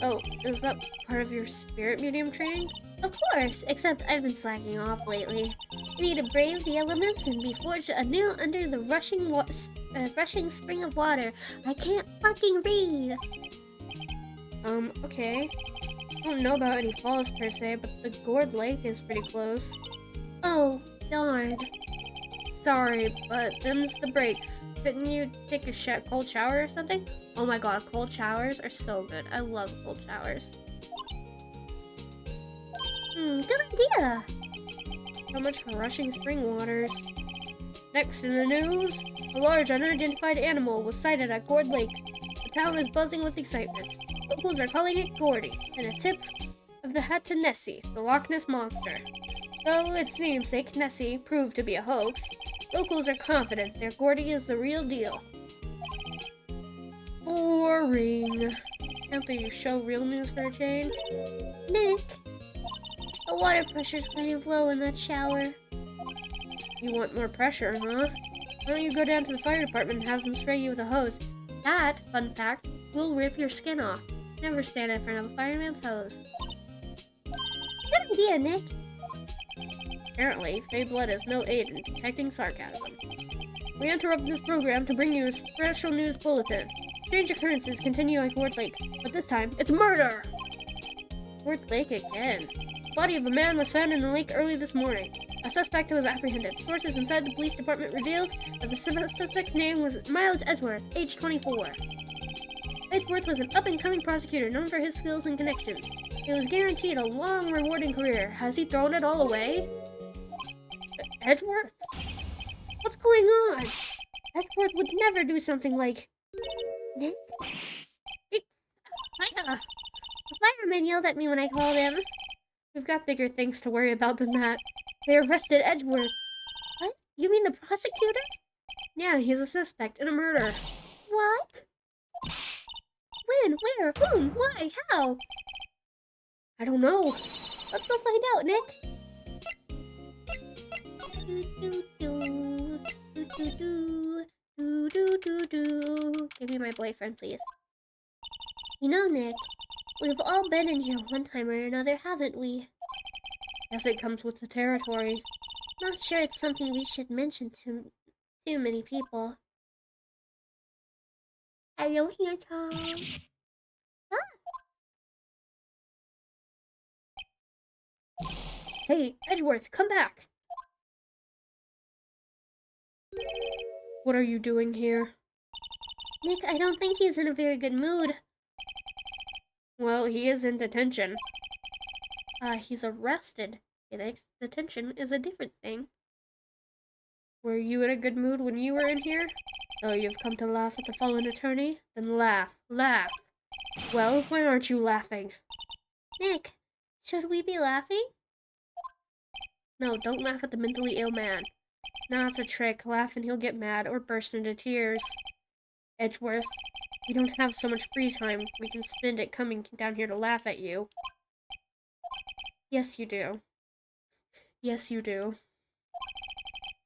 Oh, is that part of your spirit medium training? Of course, except I've been slacking off lately. I need to brave the elements and be forged anew under the rushing spring of water. I can't fucking read! Okay. I don't know about any falls per se, but the Gourd Lake is pretty close. Oh, darn. Sorry, but them's the breaks. Couldn't you take a cold shower or something? Oh my god, cold showers are so good. I love cold showers. Good idea! So much for rushing spring waters. Next in the news, a large unidentified animal was sighted at Gourd Lake. The town is buzzing with excitement. Locals are calling it Gordy, and a tip of the hat to Nessie, the Loch Ness Monster. Though its namesake, Nessie, proved to be a hoax, locals are confident their Gordy is the real deal. Boring. Can't they show real news for a change? Nick, the water pressure's kind of low in that shower. You want more pressure, huh? Why don't you go down to the fire department and have them spray you with a hose? That, fun fact, will rip your skin off. Never stand in front of a fireman's hose. Good idea, Nick. Apparently, Fey blood is no aid in detecting sarcasm. We interrupt this program to bring you a special news bulletin. Strange occurrences continue at Gourd Lake, but this time, it's murder! Gourd Lake again. The body of a man was found in the lake early this morning. A suspect was apprehended. Sources inside the police department revealed that the suspect's name was Miles Edgeworth, age 24. Edgeworth was an up-and-coming prosecutor known for his skills and connections. He was guaranteed a long, rewarding career. Has he thrown it all away? Edgeworth? What's going on? Edgeworth would never do something like... Nick? The fireman yelled at me when I called him. We've got bigger things to worry about than that. They arrested Edgeworth. What? You mean the prosecutor? Yeah, he's a suspect in a murder. What? When? Where? Whom? Why? How? I don't know. Let's go find out, Nick. Give me my boyfriend, please. You know, Nick, we've all been in here one time or another, haven't we? Guess it comes with the territory. Not sure it's something we should mention to too many people. Hello, handsome. Hey, Edgeworth, come back! What are you doing here? Nick, I don't think he's in a very good mood. Well, he is in detention. He's arrested. Detention is a different thing. Were you in a good mood when you were in here? Oh, you've come to laugh at the fallen attorney? Then laugh. Laugh! Well, why aren't you laughing? Nick, should we be laughing? No, don't laugh at the mentally ill man. Nah, it's a trick. Laugh and he'll get mad or burst into tears. Edgeworth, we don't have so much free time. We can spend it coming down here to laugh at you. Yes, you do. Yes, you do.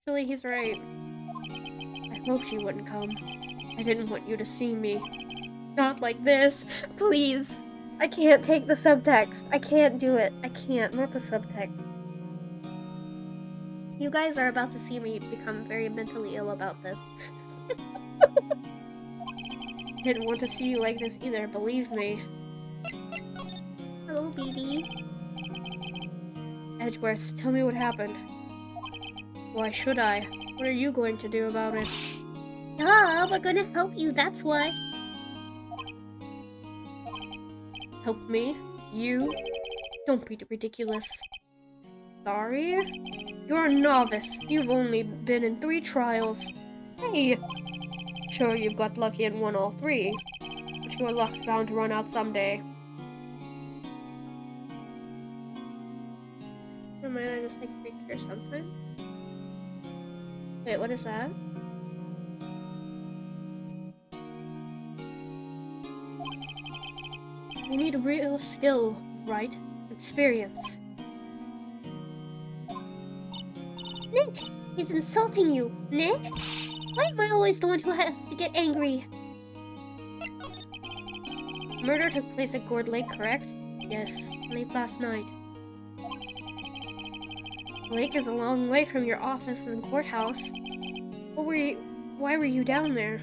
Actually, he's right. I hoped you wouldn't come. I didn't want you to see me. Not like this. Please. I can't take the subtext. I can't do it. I can't. Not the subtext. You guys are about to see me become very mentally ill about this. Didn't want to see you like this either, believe me. Hello, BD. Edgeworth, tell me what happened. Why should I? What are you going to do about it? Ah, we're gonna help you, that's what. Help me? You? Don't be ridiculous. Sorry? You're a novice. You've only been in 3 trials. Hey! Sure, you've got lucky and won all 3. But your luck's bound to run out someday. Might I just like freak here sometime? Wait, what is that? You need real skill, right? Experience. Nick! He's insulting you! Nick! Why am I always the one who has to get angry? Murder took place at Gourd Lake, correct? Yes, late last night. The lake is a long way from your office and courthouse. Why were you down there?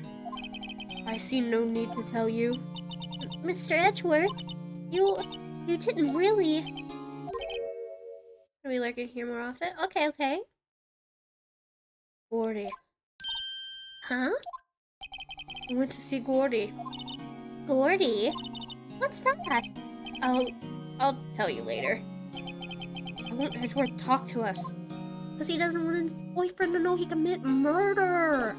I see no need to tell you. Mr. Edgeworth, you didn't really... Are we lurking here more often? Okay. Gordy. Huh? I went to see Gordy. Gordy? What's that? I'll tell you later. I want Edgeworth to talk to us. Because he doesn't want his boyfriend to know he commit murder.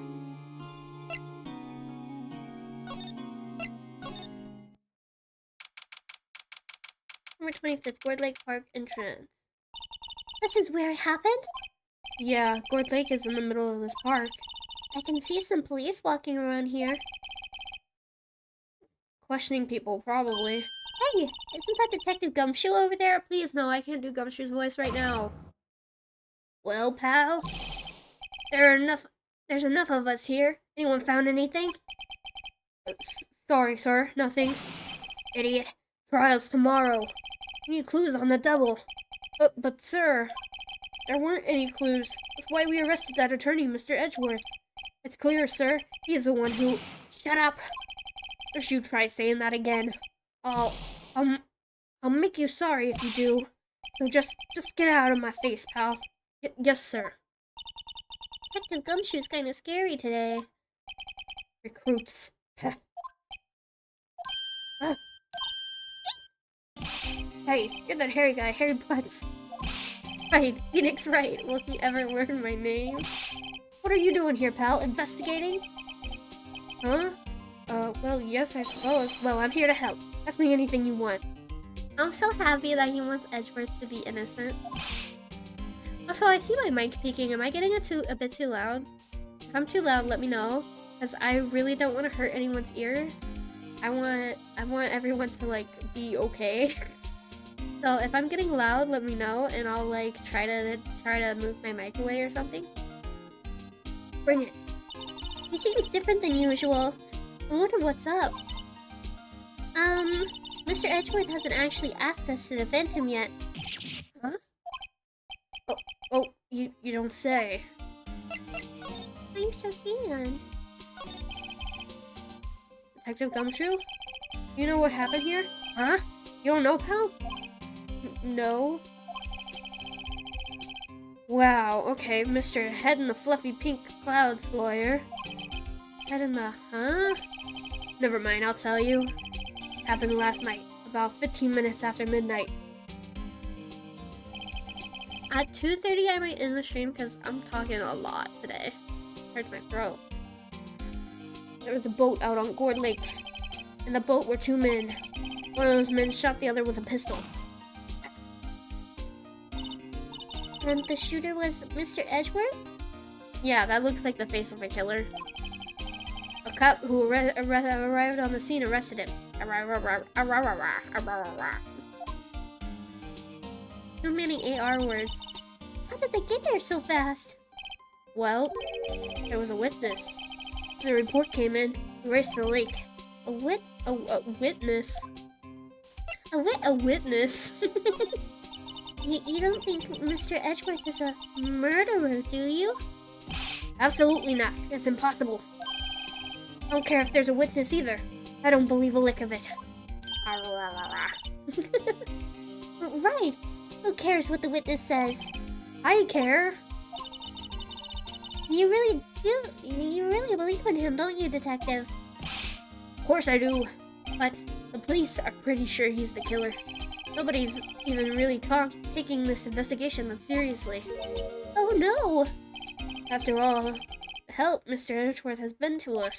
November 25th, Gourd Lake Park entrance. This is where it happened? Yeah, Gourd Lake is in the middle of this park. I can see some police walking around here. Questioning people, probably. Hey, isn't that Detective Gumshoe over there? Please, no, I can't do Gumshoe's voice right now. Well, pal, there's enough of us here. Anyone found anything? Sorry, sir, nothing. Idiot. Trial's tomorrow. We need clues on the double. But sir, there weren't any clues. That's why we arrested that attorney, Mr. Edgeworth. It's clear, sir. He is the one who... Shut up! Don't you try saying that again. I'll make you sorry if you do. So just get out of my face, pal. Yes, sir. Detective Gumshoe's kind of scary today. Recruits. Hey, you're that hairy guy, Hairy Butts. Right, Phoenix Wright. Will he ever learn my name? What are you doing here, pal? Investigating? Huh? Well, yes, I suppose. Well, I'm here to help. Ask me anything you want. I'm so happy that he wants Edgeworth to be innocent. Also, I see my mic peaking. Am I getting it a bit too loud? If I'm too loud, let me know. Because I really don't want to hurt anyone's ears. I want everyone to, like, be okay. So if I'm getting loud, let me know, and I'll, like, try to move my mic away or something. Bring it. He seems different than usual. I wonder what's up. Mr. Edgeworth hasn't actually asked us to defend him yet. Huh? Oh, you don't say. I'm so sad. Detective Gumshoe? You know what happened here? Huh? You don't know, pal? No. Wow, okay, Mr. Head in the Fluffy Pink Clouds lawyer. Head in the... huh? Never mind, I'll tell you. Happened last night, about 15 minutes after midnight. At 2:30 I might end the stream because I'm talking a lot today. Hurts my throat. There was a boat out on Gourd Lake. In the boat were 2 men. One of those men shot the other with a pistol. And the shooter was Mr. Edgeworth? Yeah, that looks like the face of a killer. A cop who arrived on the scene arrested him. Too many AR words. How did they get there so fast? Well, there was a witness. The report came in. We raced to the lake. A witness? A witness? You don't think Mr. Edgeworth is a murderer, do you? Absolutely not. It's impossible. I don't care if there's a witness either. I don't believe a lick of it. Right. Who cares what the witness says? I care. You really believe in him, don't you, Detective? Of course I do. But the police are pretty sure he's the killer. Nobody's even really taking this investigation that seriously. Oh no! After all, the help Mr. Edgeworth has been to us.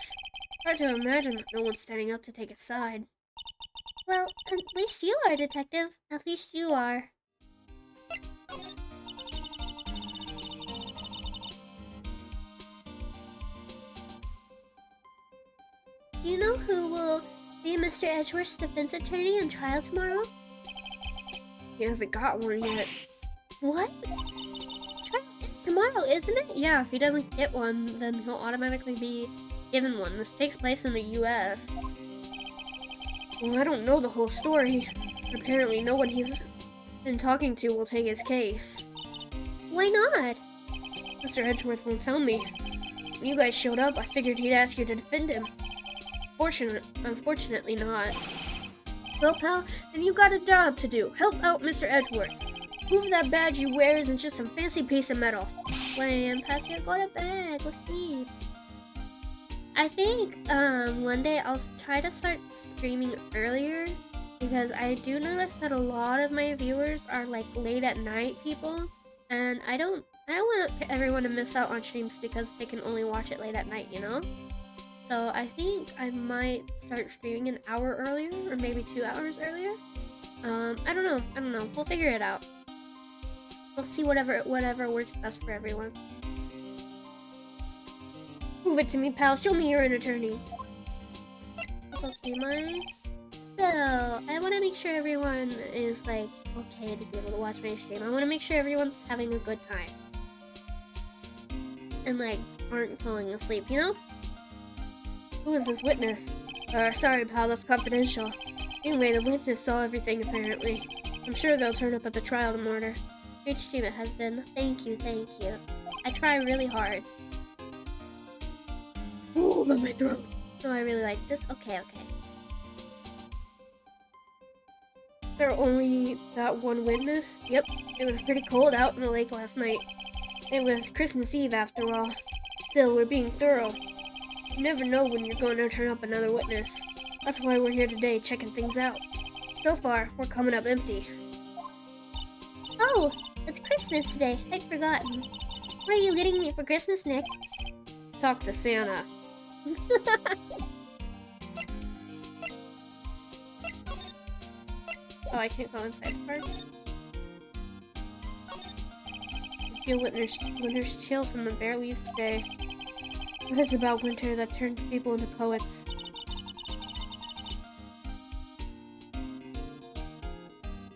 Hard to imagine that no one's standing up to take his side. Well, at least you are, Detective. At least you are. Do you know who will be Mr. Edgeworth's defense attorney in trial tomorrow? He hasn't got one yet. What? Trial is tomorrow, isn't it? Yeah, if he doesn't get one, then he'll automatically be given one. This takes place in the US. Well, I don't know the whole story. Apparently no one he's been talking to will take his case. Why not? Mr. Edgeworth won't tell me. When you guys showed up, I figured he'd ask you to defend him. Unfortunately not. Well, pal, then you got a job to do. Help out Mr. Edgeworth. Prove that badge you wear isn't just some fancy piece of metal. When pass here, go to bed. Go sleep. I think one day I'll try to start streaming earlier, because I do notice that a lot of my viewers are like late at night people, and I don't want everyone to miss out on streams because they can only watch it late at night, you know? So I think I might start streaming an hour earlier, or maybe 2 hours earlier. I don't know. We'll figure it out. We'll see whatever works best for everyone. Prove it to me, pal. Show me you're an attorney. It's okay, Mike. Still, I want to make sure everyone is, like, okay to be able to watch my stream. I want to make sure everyone's having a good time. And, like, aren't falling asleep, you know? Who is this witness? Sorry, pal, that's confidential. Anyway, the witness saw everything, apparently. I'm sure they'll turn up at the trial tomorrow. Great stream it has been. Thank you. I try really hard. Oh, my throat. Oh, I really like this. Okay. There are only that one witness? Yep, it was pretty cold out in the lake last night. It was Christmas Eve after all. Still, we're being thorough. You never know when you're going to turn up another witness. That's why we're here today, checking things out. So far, we're coming up empty. Oh, it's Christmas today. I'd forgotten. What are you getting me for Christmas, Nick? Talk to Santa. Oh, I can't go inside the park. I feel winter's chill from the bare leaves today. What is about winter that turned people into poets?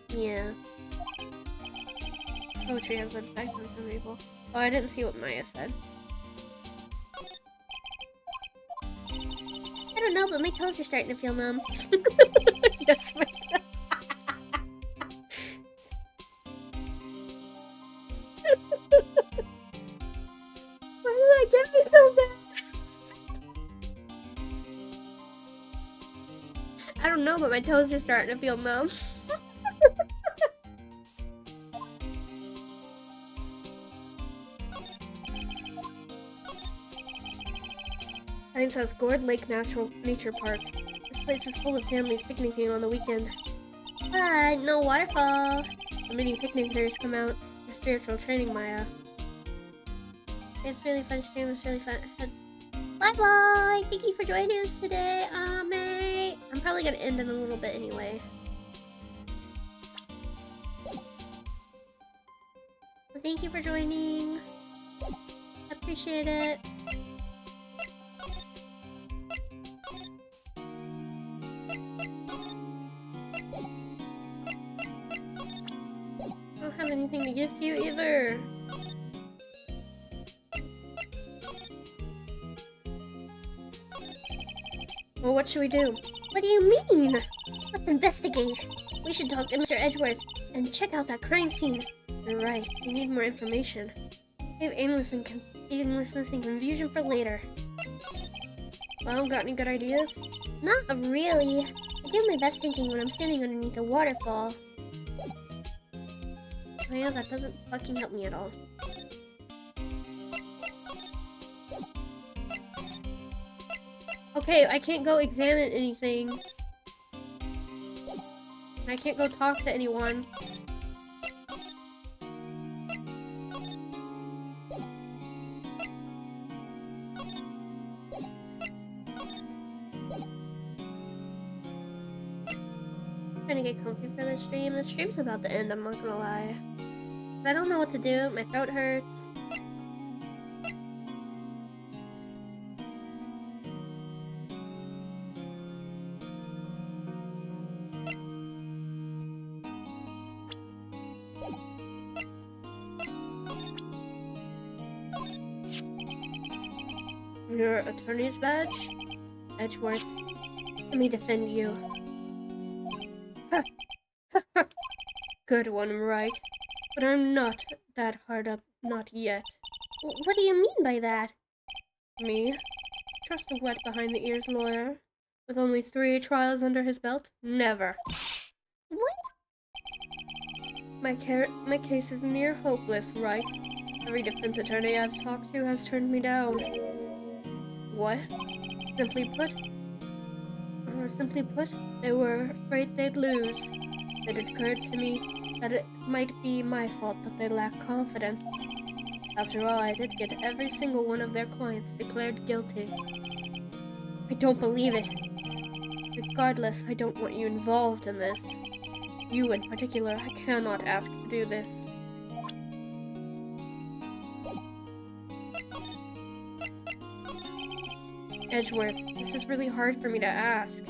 Yeah. Poetry has an effect on some people. Oh, I didn't see what Maya said. I don't know, but my toes are starting to feel numb. Yes, my why did that get me so bad? I don't know, but my toes are starting to feel numb. It says Gourd Lake Nature Park. This place is full of families picnicking on the weekend. But no waterfall. The many picnickers come out for spiritual training, Maya. It's really fun stream. It's really fun. Bye bye. Thank you for joining us today, mate. I'm probably gonna end in a little bit anyway. Well, thank you for joining. Appreciate it. I don't have anything to give to you either. Well, what should we do? What do you mean? Let's investigate. We should talk to Mr. Edgeworth and check out that crime scene. You're right. We need more information. Save aimlessness and confusion for later. Well, got any good ideas? Not really. I do my best thinking when I'm standing underneath a waterfall. Oh yeah, that doesn't fucking help me at all. Okay, I can't go examine anything. I can't go talk to anyone. Trying to get comfy for this stream. The stream's about to end, I'm not gonna lie. I don't know what to do. My throat hurts. Your attorney's badge? Edgeworth, let me defend you. Good one, right? But I'm not that hard up, not yet. What do you mean by that? Me? Trust a wet behind the ears lawyer? With only 3 trials under his belt? Never. What? My case is near hopeless, right? Every defense attorney I've talked to has turned me down. What? Simply put, they were afraid they'd lose. It occurred to me that it might be my fault that they lack confidence. After all, I did get every single one of their clients declared guilty. I don't believe it. Regardless, I don't want you involved in this. You in particular, I cannot ask to do this. Edgeworth, this is really hard for me to ask.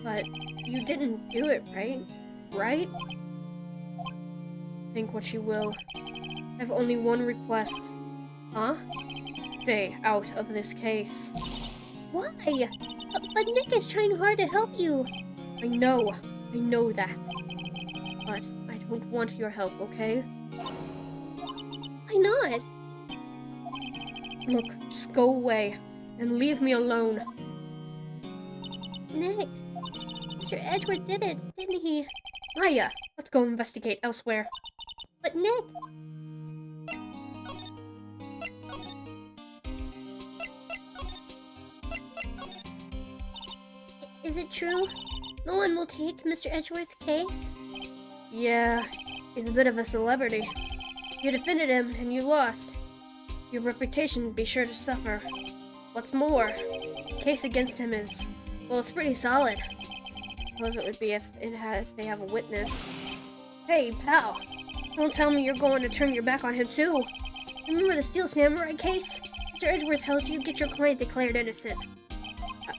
But you didn't do it, right? Right? Think what you will. I have only one request. Huh? Stay out of this case. Why? But Nick is trying hard to help you. I know that. But I don't want your help, okay? Why not? Look, just go away and leave me alone. Nick, Mr. Edgeworth did it, didn't he? Maya, let's go investigate elsewhere. But Nick... Is it true? No one will take Mr. Edgeworth's case? Yeah, he's a bit of a celebrity. You defended him and you lost. Your reputation would be sure to suffer. What's more, the case against him is, well, it's pretty solid. I suppose it would be if they have a witness. Hey, pal, don't tell me you're going to turn your back on him too. Remember the Steel Samurai case? Mr. Edgeworth helped you get your client declared innocent.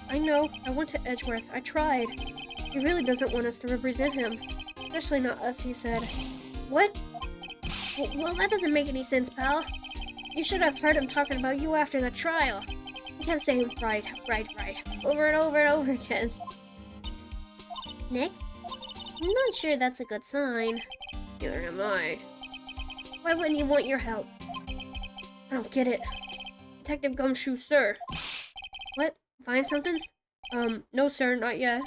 I know. I went to Edgeworth. I tried. He really doesn't want us to represent him. Especially not us, he said. What? Well, that doesn't make any sense, pal. You should have heard him talking about you after the trial. He kept saying, right, over and over and over again. Nick? I'm not sure that's a good sign. Neither am I. Why wouldn't he want your help? I don't get it. Detective Gumshoe, sir. What? Find something? No sir, not yet.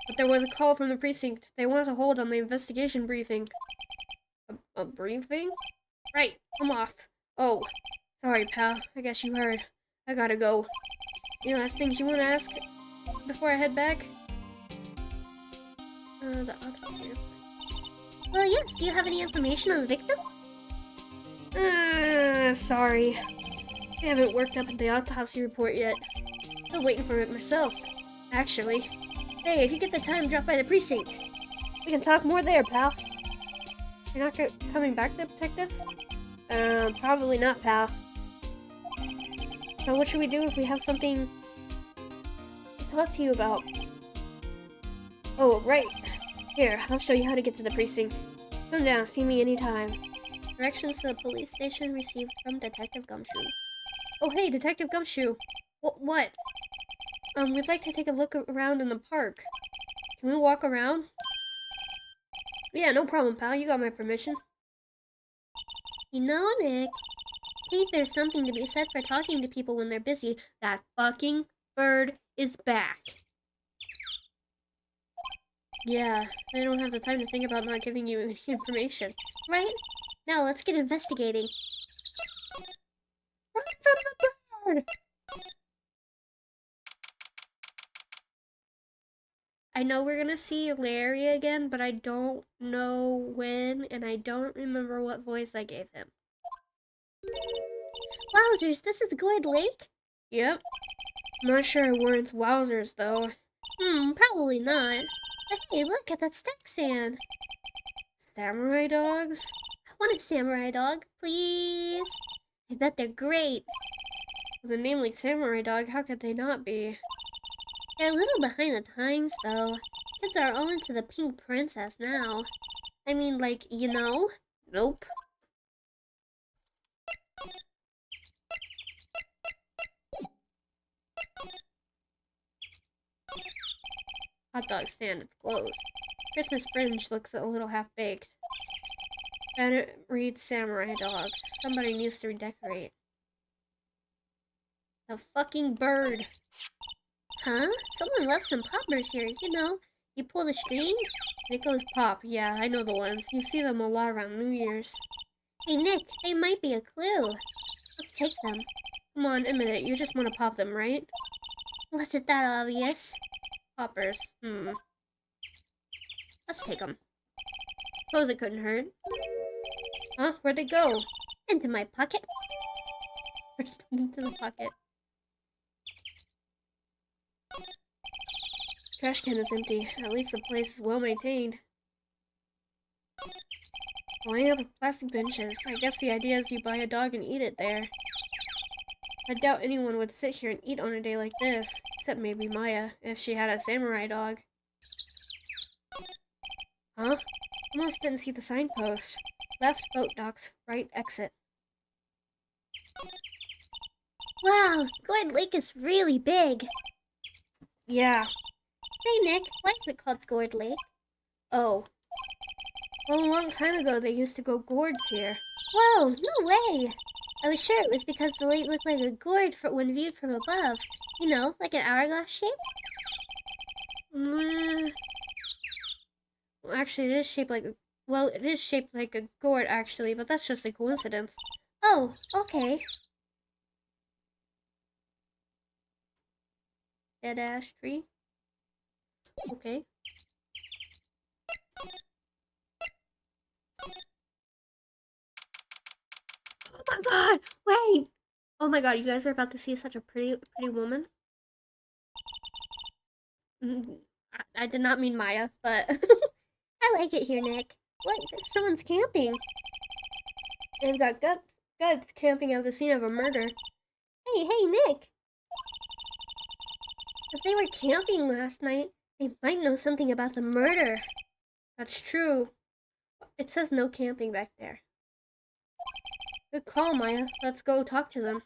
But there was a call from the precinct. They want to hold on the investigation briefing. A briefing? Right, I'm off. Oh, sorry pal, I guess you heard. I gotta go. Any last things you want to ask before I head back? The other. Well, yes, do you have any information on the victim? Sorry. I haven't worked up the autopsy report yet. Still waiting for it myself, actually. Hey, if you get the time, drop by the precinct. We can talk more there, pal. You're not coming back, detective? Probably not, pal. So what should we do if we have something to talk to you about? Oh, right. Here, I'll show you how to get to the precinct. Come down, see me anytime. Directions to the police station received from Detective Gumshoe. Oh, hey, Detective Gumshoe. What? We'd like to take a look around in the park. Can we walk around? Yeah, no problem, pal. You got my permission. You know, Nick, think there's something to be said for talking to people when they're busy. That fucking bird is back. Yeah, they don't have the time to think about not giving you any information. Right? Now let's get investigating. Run from the bird! I know we're gonna see Larry again, but I don't know when, and I don't remember what voice I gave him. Wowzers, this is Gourd Lake? Yep. I'm not sure it warrants wowzers, though. Probably not. But hey, look at that stack sand. Samurai dogs? I want a samurai dog, please. I bet they're great. With a name like Samurai Dog, how could they not be? They're a little behind the times, though. Kids are all into the pink princess now. I mean, like, you know? Nope. Hot dog stand, it's closed. Christmas fringe looks a little half-baked. And it reads Samurai Dogs. Somebody needs to redecorate. A fucking bird. Huh? Someone left some poppers here, you know. You pull the string, and it goes pop. Yeah, I know the ones. You see them a lot around New Year's. Hey, Nick, they might be a clue. Let's take them. Come on, admit it. You just want to pop them, right? Was it that obvious? Poppers. Let's take them. Suppose it couldn't hurt. Huh? Where'd they go? Into my pocket. Into the pocket. Trash can is empty. At least the place is well maintained. Line up with plastic benches. I guess the idea is you buy a dog and eat it there. I doubt anyone would sit here and eat on a day like this, except maybe Maya, if she had a samurai dog. Huh? Almost didn't see the signpost. Left boat docks, right exit. Wow, Gourd Lake is really big. Yeah. Hey Nick, why is it called Gourd Lake? Oh. Well, a long time ago they used to go gourds here. Whoa, no way! I was sure it was because the lake looked like a gourd when viewed from above. You know, like an hourglass shape? Well, actually, it is shaped like a... Well, it is shaped like a gourd, actually, but that's just a coincidence. Oh, okay. Dead ash tree. Okay. Oh my god! Wait! Oh my god, you guys are about to see such a pretty woman. I did not mean Maya, but I like it here, Nick. Look, someone's camping. They've got guts camping at the scene of a murder. Hey, Nick! If they were camping last night, they might know something about the murder. That's true. It says no camping back there. Good call, Maya. Let's go talk to them.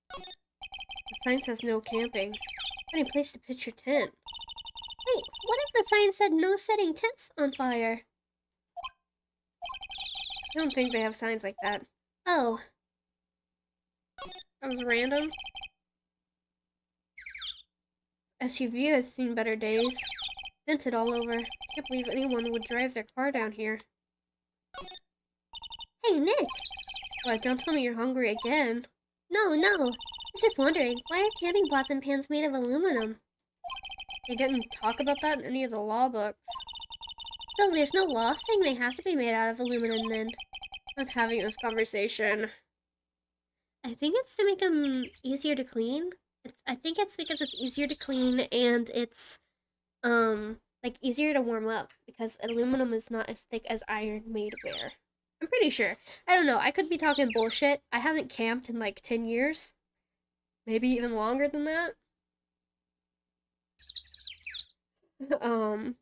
The sign says no camping. Funny place to pitch your tent. Wait, what if the sign said no setting tents on fire? I don't think they have signs like that. Oh. That was random. SUV has seen better days. Dented all over. Can't believe anyone would drive their car down here. Hey, Nick! What, don't tell me you're hungry again. No. I was just wondering, why are camping pots and pans made of aluminum? They didn't talk about that in any of the law books. So there's no law saying they have to be made out of aluminum then. I'm having this conversation. I think it's to make them easier to clean. I think it's because it's easier to clean and it's, like easier to warm up because aluminum is not as thick as iron-made ware. I'm pretty sure. I don't know. I could be talking bullshit. I haven't camped in like 10 years. Maybe even longer than that.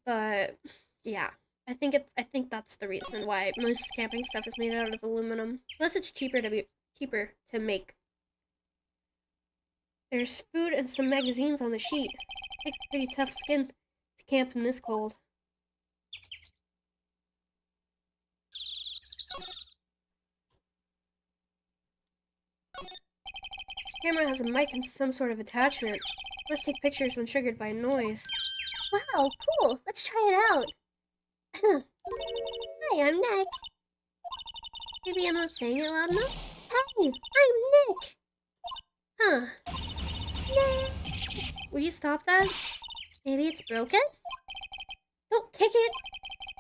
But yeah. I think that's the reason why most camping stuff is made out of aluminum. Unless it's cheaper to make. There's food and some magazines on the sheet. Takes pretty tough skin to camp in this cold. Camera has a mic and some sort of attachment. Let's take pictures when triggered by noise. Wow, cool. Let's try it out. Hi, I'm Nick. Maybe I'm not saying it loud enough? Hey, I'm Nick. Huh. Nick. Will you stop that? Maybe it's broken? Don't take it!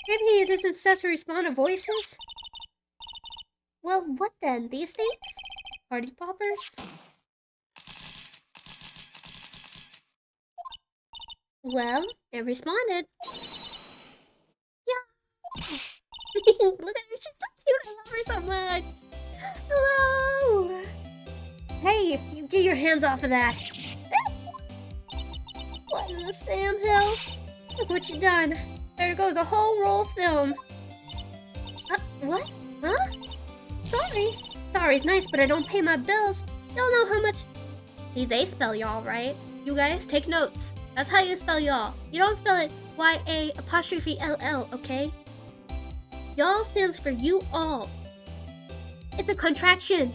Maybe it isn't set to respond to voices? Well, what then? These things? Party poppers? Well, it responded. Yeah. Look at her, she's so cute. I love her so much. Hello. Hey, you get your hands off of that! What in the Sam Hill? Look what you done. There goes a whole roll of film. What? Huh? Sorry. Sorry's nice, but I don't pay my bills. Y'all know how much... See, they spell y'all, right? You guys, take notes. That's how you spell y'all. You don't spell it Y-A''LL, okay? Y'all stands for you all. It's a contraction.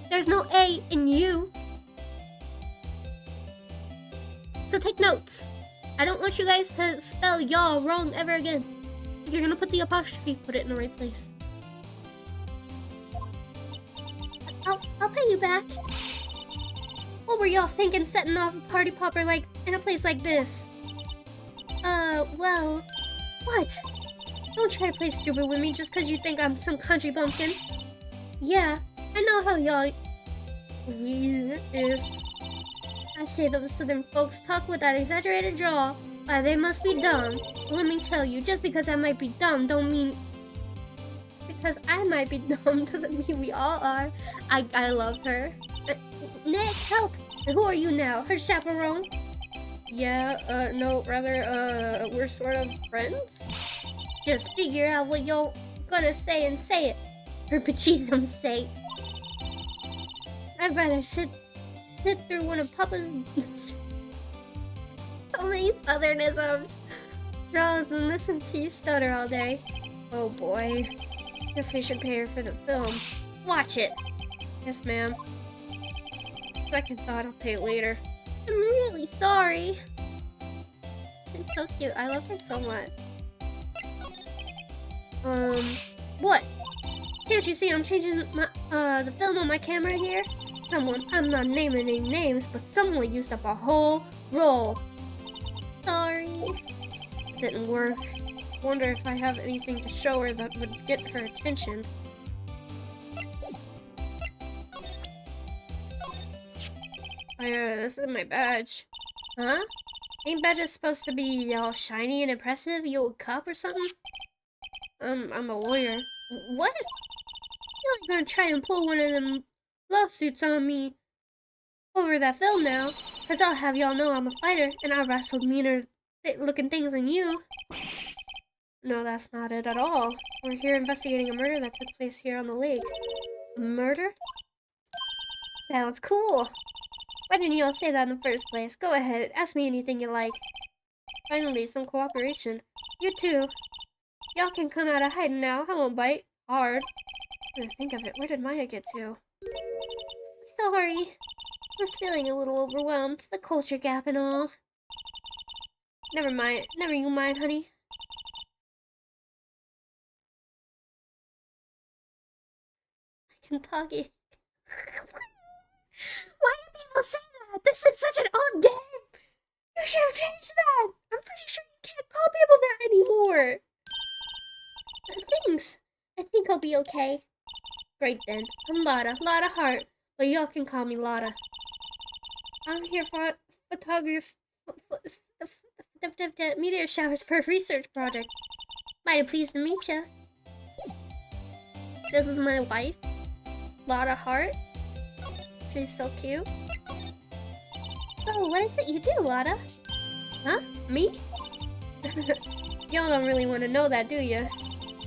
There's no A in you. So take notes. I don't want you guys to spell y'all wrong ever again. If you're gonna put the apostrophe, put it in the right place. I'll pay you back. What were y'all thinking setting off a party popper like in a place like this? Well, What? Don't try to play stupid with me just because you think I'm some country bumpkin. Yeah, I know how y'all is. I say those southern folks talk with that exaggerated drawl. Why, they must be dumb. Let me tell you, just because I might be dumb don't mean... Because I might be dumb doesn't mean we all are. I love her. Nick, help! And who are you now? Her chaperone? Yeah, no, rather, we're sort of friends? Just figure out what you're gonna say and say it. For Pachi's sake. I'd rather sit through one of Papa's so many southernisms draws and listen to you stutter all day. Oh boy. Guess we should pay her for the film. Watch it! Yes, ma'am. Second thought, I'll pay later. I'm really sorry. She's so cute. I love her so much. What? Can't you see I'm changing my, the film on my camera here? I'm not naming any names, but someone used up a whole roll. Sorry. Didn't work. Wonder if I have anything to show her that would get her attention. This is my badge. Huh? Ain't badges supposed to be all shiny and impressive, you old cop or something? I'm a lawyer. What? You're not gonna try and pull one of them lawsuits on me over that film now, cause I'll have y'all know I'm a fighter and I wrestled meaner looking things than you. No, that's not it at all. We're here investigating a murder that took place here on the lake. A murder? Sounds cool. Why didn't y'all say that in the first place? Go ahead, ask me anything you like. Finally, some cooperation. You too. Y'all can come out of hiding now. I won't bite. Hard. When I think of it, where did Maya get to? Sorry. Was feeling a little overwhelmed. The culture gap and all. Never mind. Never you mind, honey. I can talk it. Why do people say that? This is such an old game. You should have changed that. I'm pretty sure you can't call people that anymore. Thanks. I think I'll be okay. Great then. I'm Lotta. Lotta Hart. But y'all can call me Lotta. I'm here for meteor showers for a research project. Mighty pleased to meet ya. This is my wife, Lotta Hart. She's so cute. So, what is it you do, Lotta? Huh? Me? Y'all don't really want to know that, do you?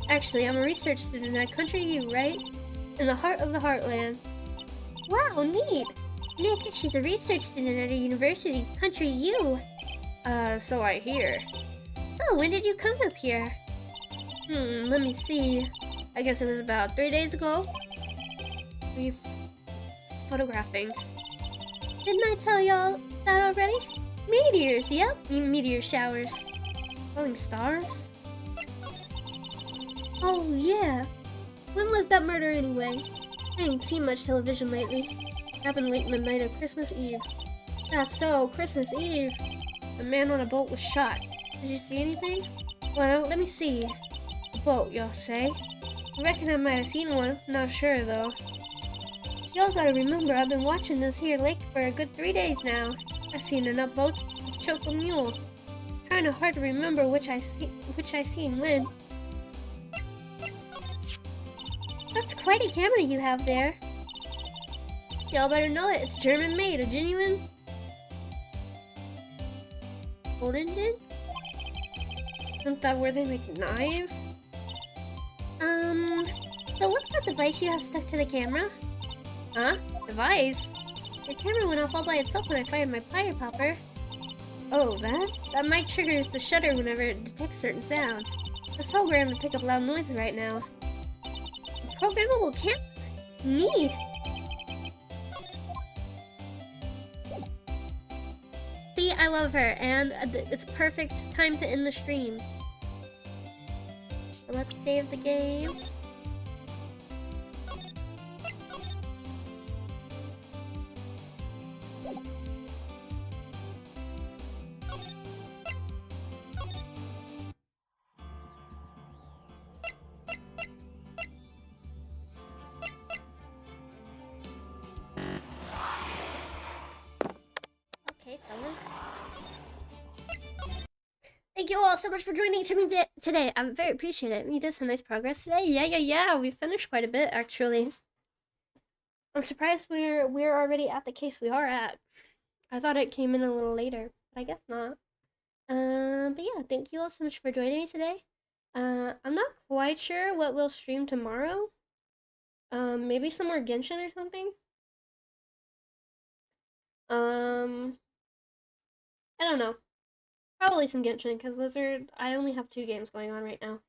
Actually, I'm a research student at Country U, right? In the heart of the heartland. Wow, neat! Nick, she's a research student at a university, Country U. So I hear. Oh, when did you come up here? Let me see. I guess it was about 3 days ago. photographing. Didn't I tell y'all that already? Meteors, yep. Meteor showers. Falling stars? Oh, yeah. When was that murder anyway? I ain't seen much television lately. Happened late in the night of Christmas Eve. That's so, Christmas Eve. A man on a boat was shot. Did you see anything? Well, let me see. A boat, y'all say? I reckon I might have seen one. Not sure, though. Y'all gotta remember, I've been watching this here lake for a good 3 days now. I've seen enough boats to choke a mule. Kinda hard to remember which I seen when. That's quite a camera you have there. Y'all better know it. It's German made, a genuine gold engine? Isn't that where they make knives? So what's that device you have stuck to the camera? Huh? Device? The camera went off all by itself when I fired my fire popper. Oh, that? That mic triggers the shutter whenever it detects certain sounds. It's programmed to pick up loud noises right now. A programmable camera? Neat! See, I love her, and it's perfect time to end the stream. So let's save the game. Okay, fellas. Thank you all so much for joining me today. I'm very appreciative. We did some nice progress today. Yeah. We finished quite a bit, actually. I'm surprised we're already at the case we are at. I thought it came in a little later, but I guess not. But yeah, thank you all so much for joining me today. I'm not quite sure what we'll stream tomorrow. Maybe some more Genshin or something. I don't know. Probably some Genshin, because I only have 2 games going on right now.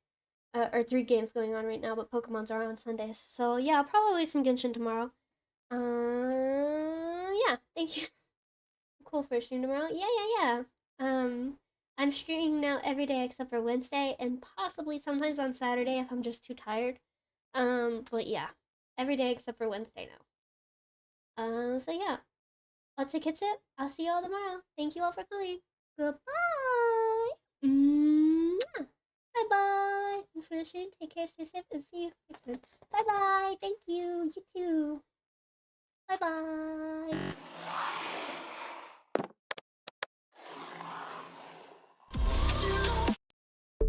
Or 3 games going on right now, but Pokemon's are on Sundays. So yeah, probably some Genshin tomorrow. Yeah, thank you. Cool for a stream tomorrow. Yeah. I'm streaming now every day except for Wednesday, and possibly sometimes on Saturday if I'm just too tired. But yeah, every day except for Wednesday now. So yeah. Let's take it. I'll see you all tomorrow. Thank you all for coming. Goodbye. Mwah. Bye-bye. Thanks for the stream. Take care, stay safe, and see you next time. Bye-bye. Thank you. You too. Bye-bye.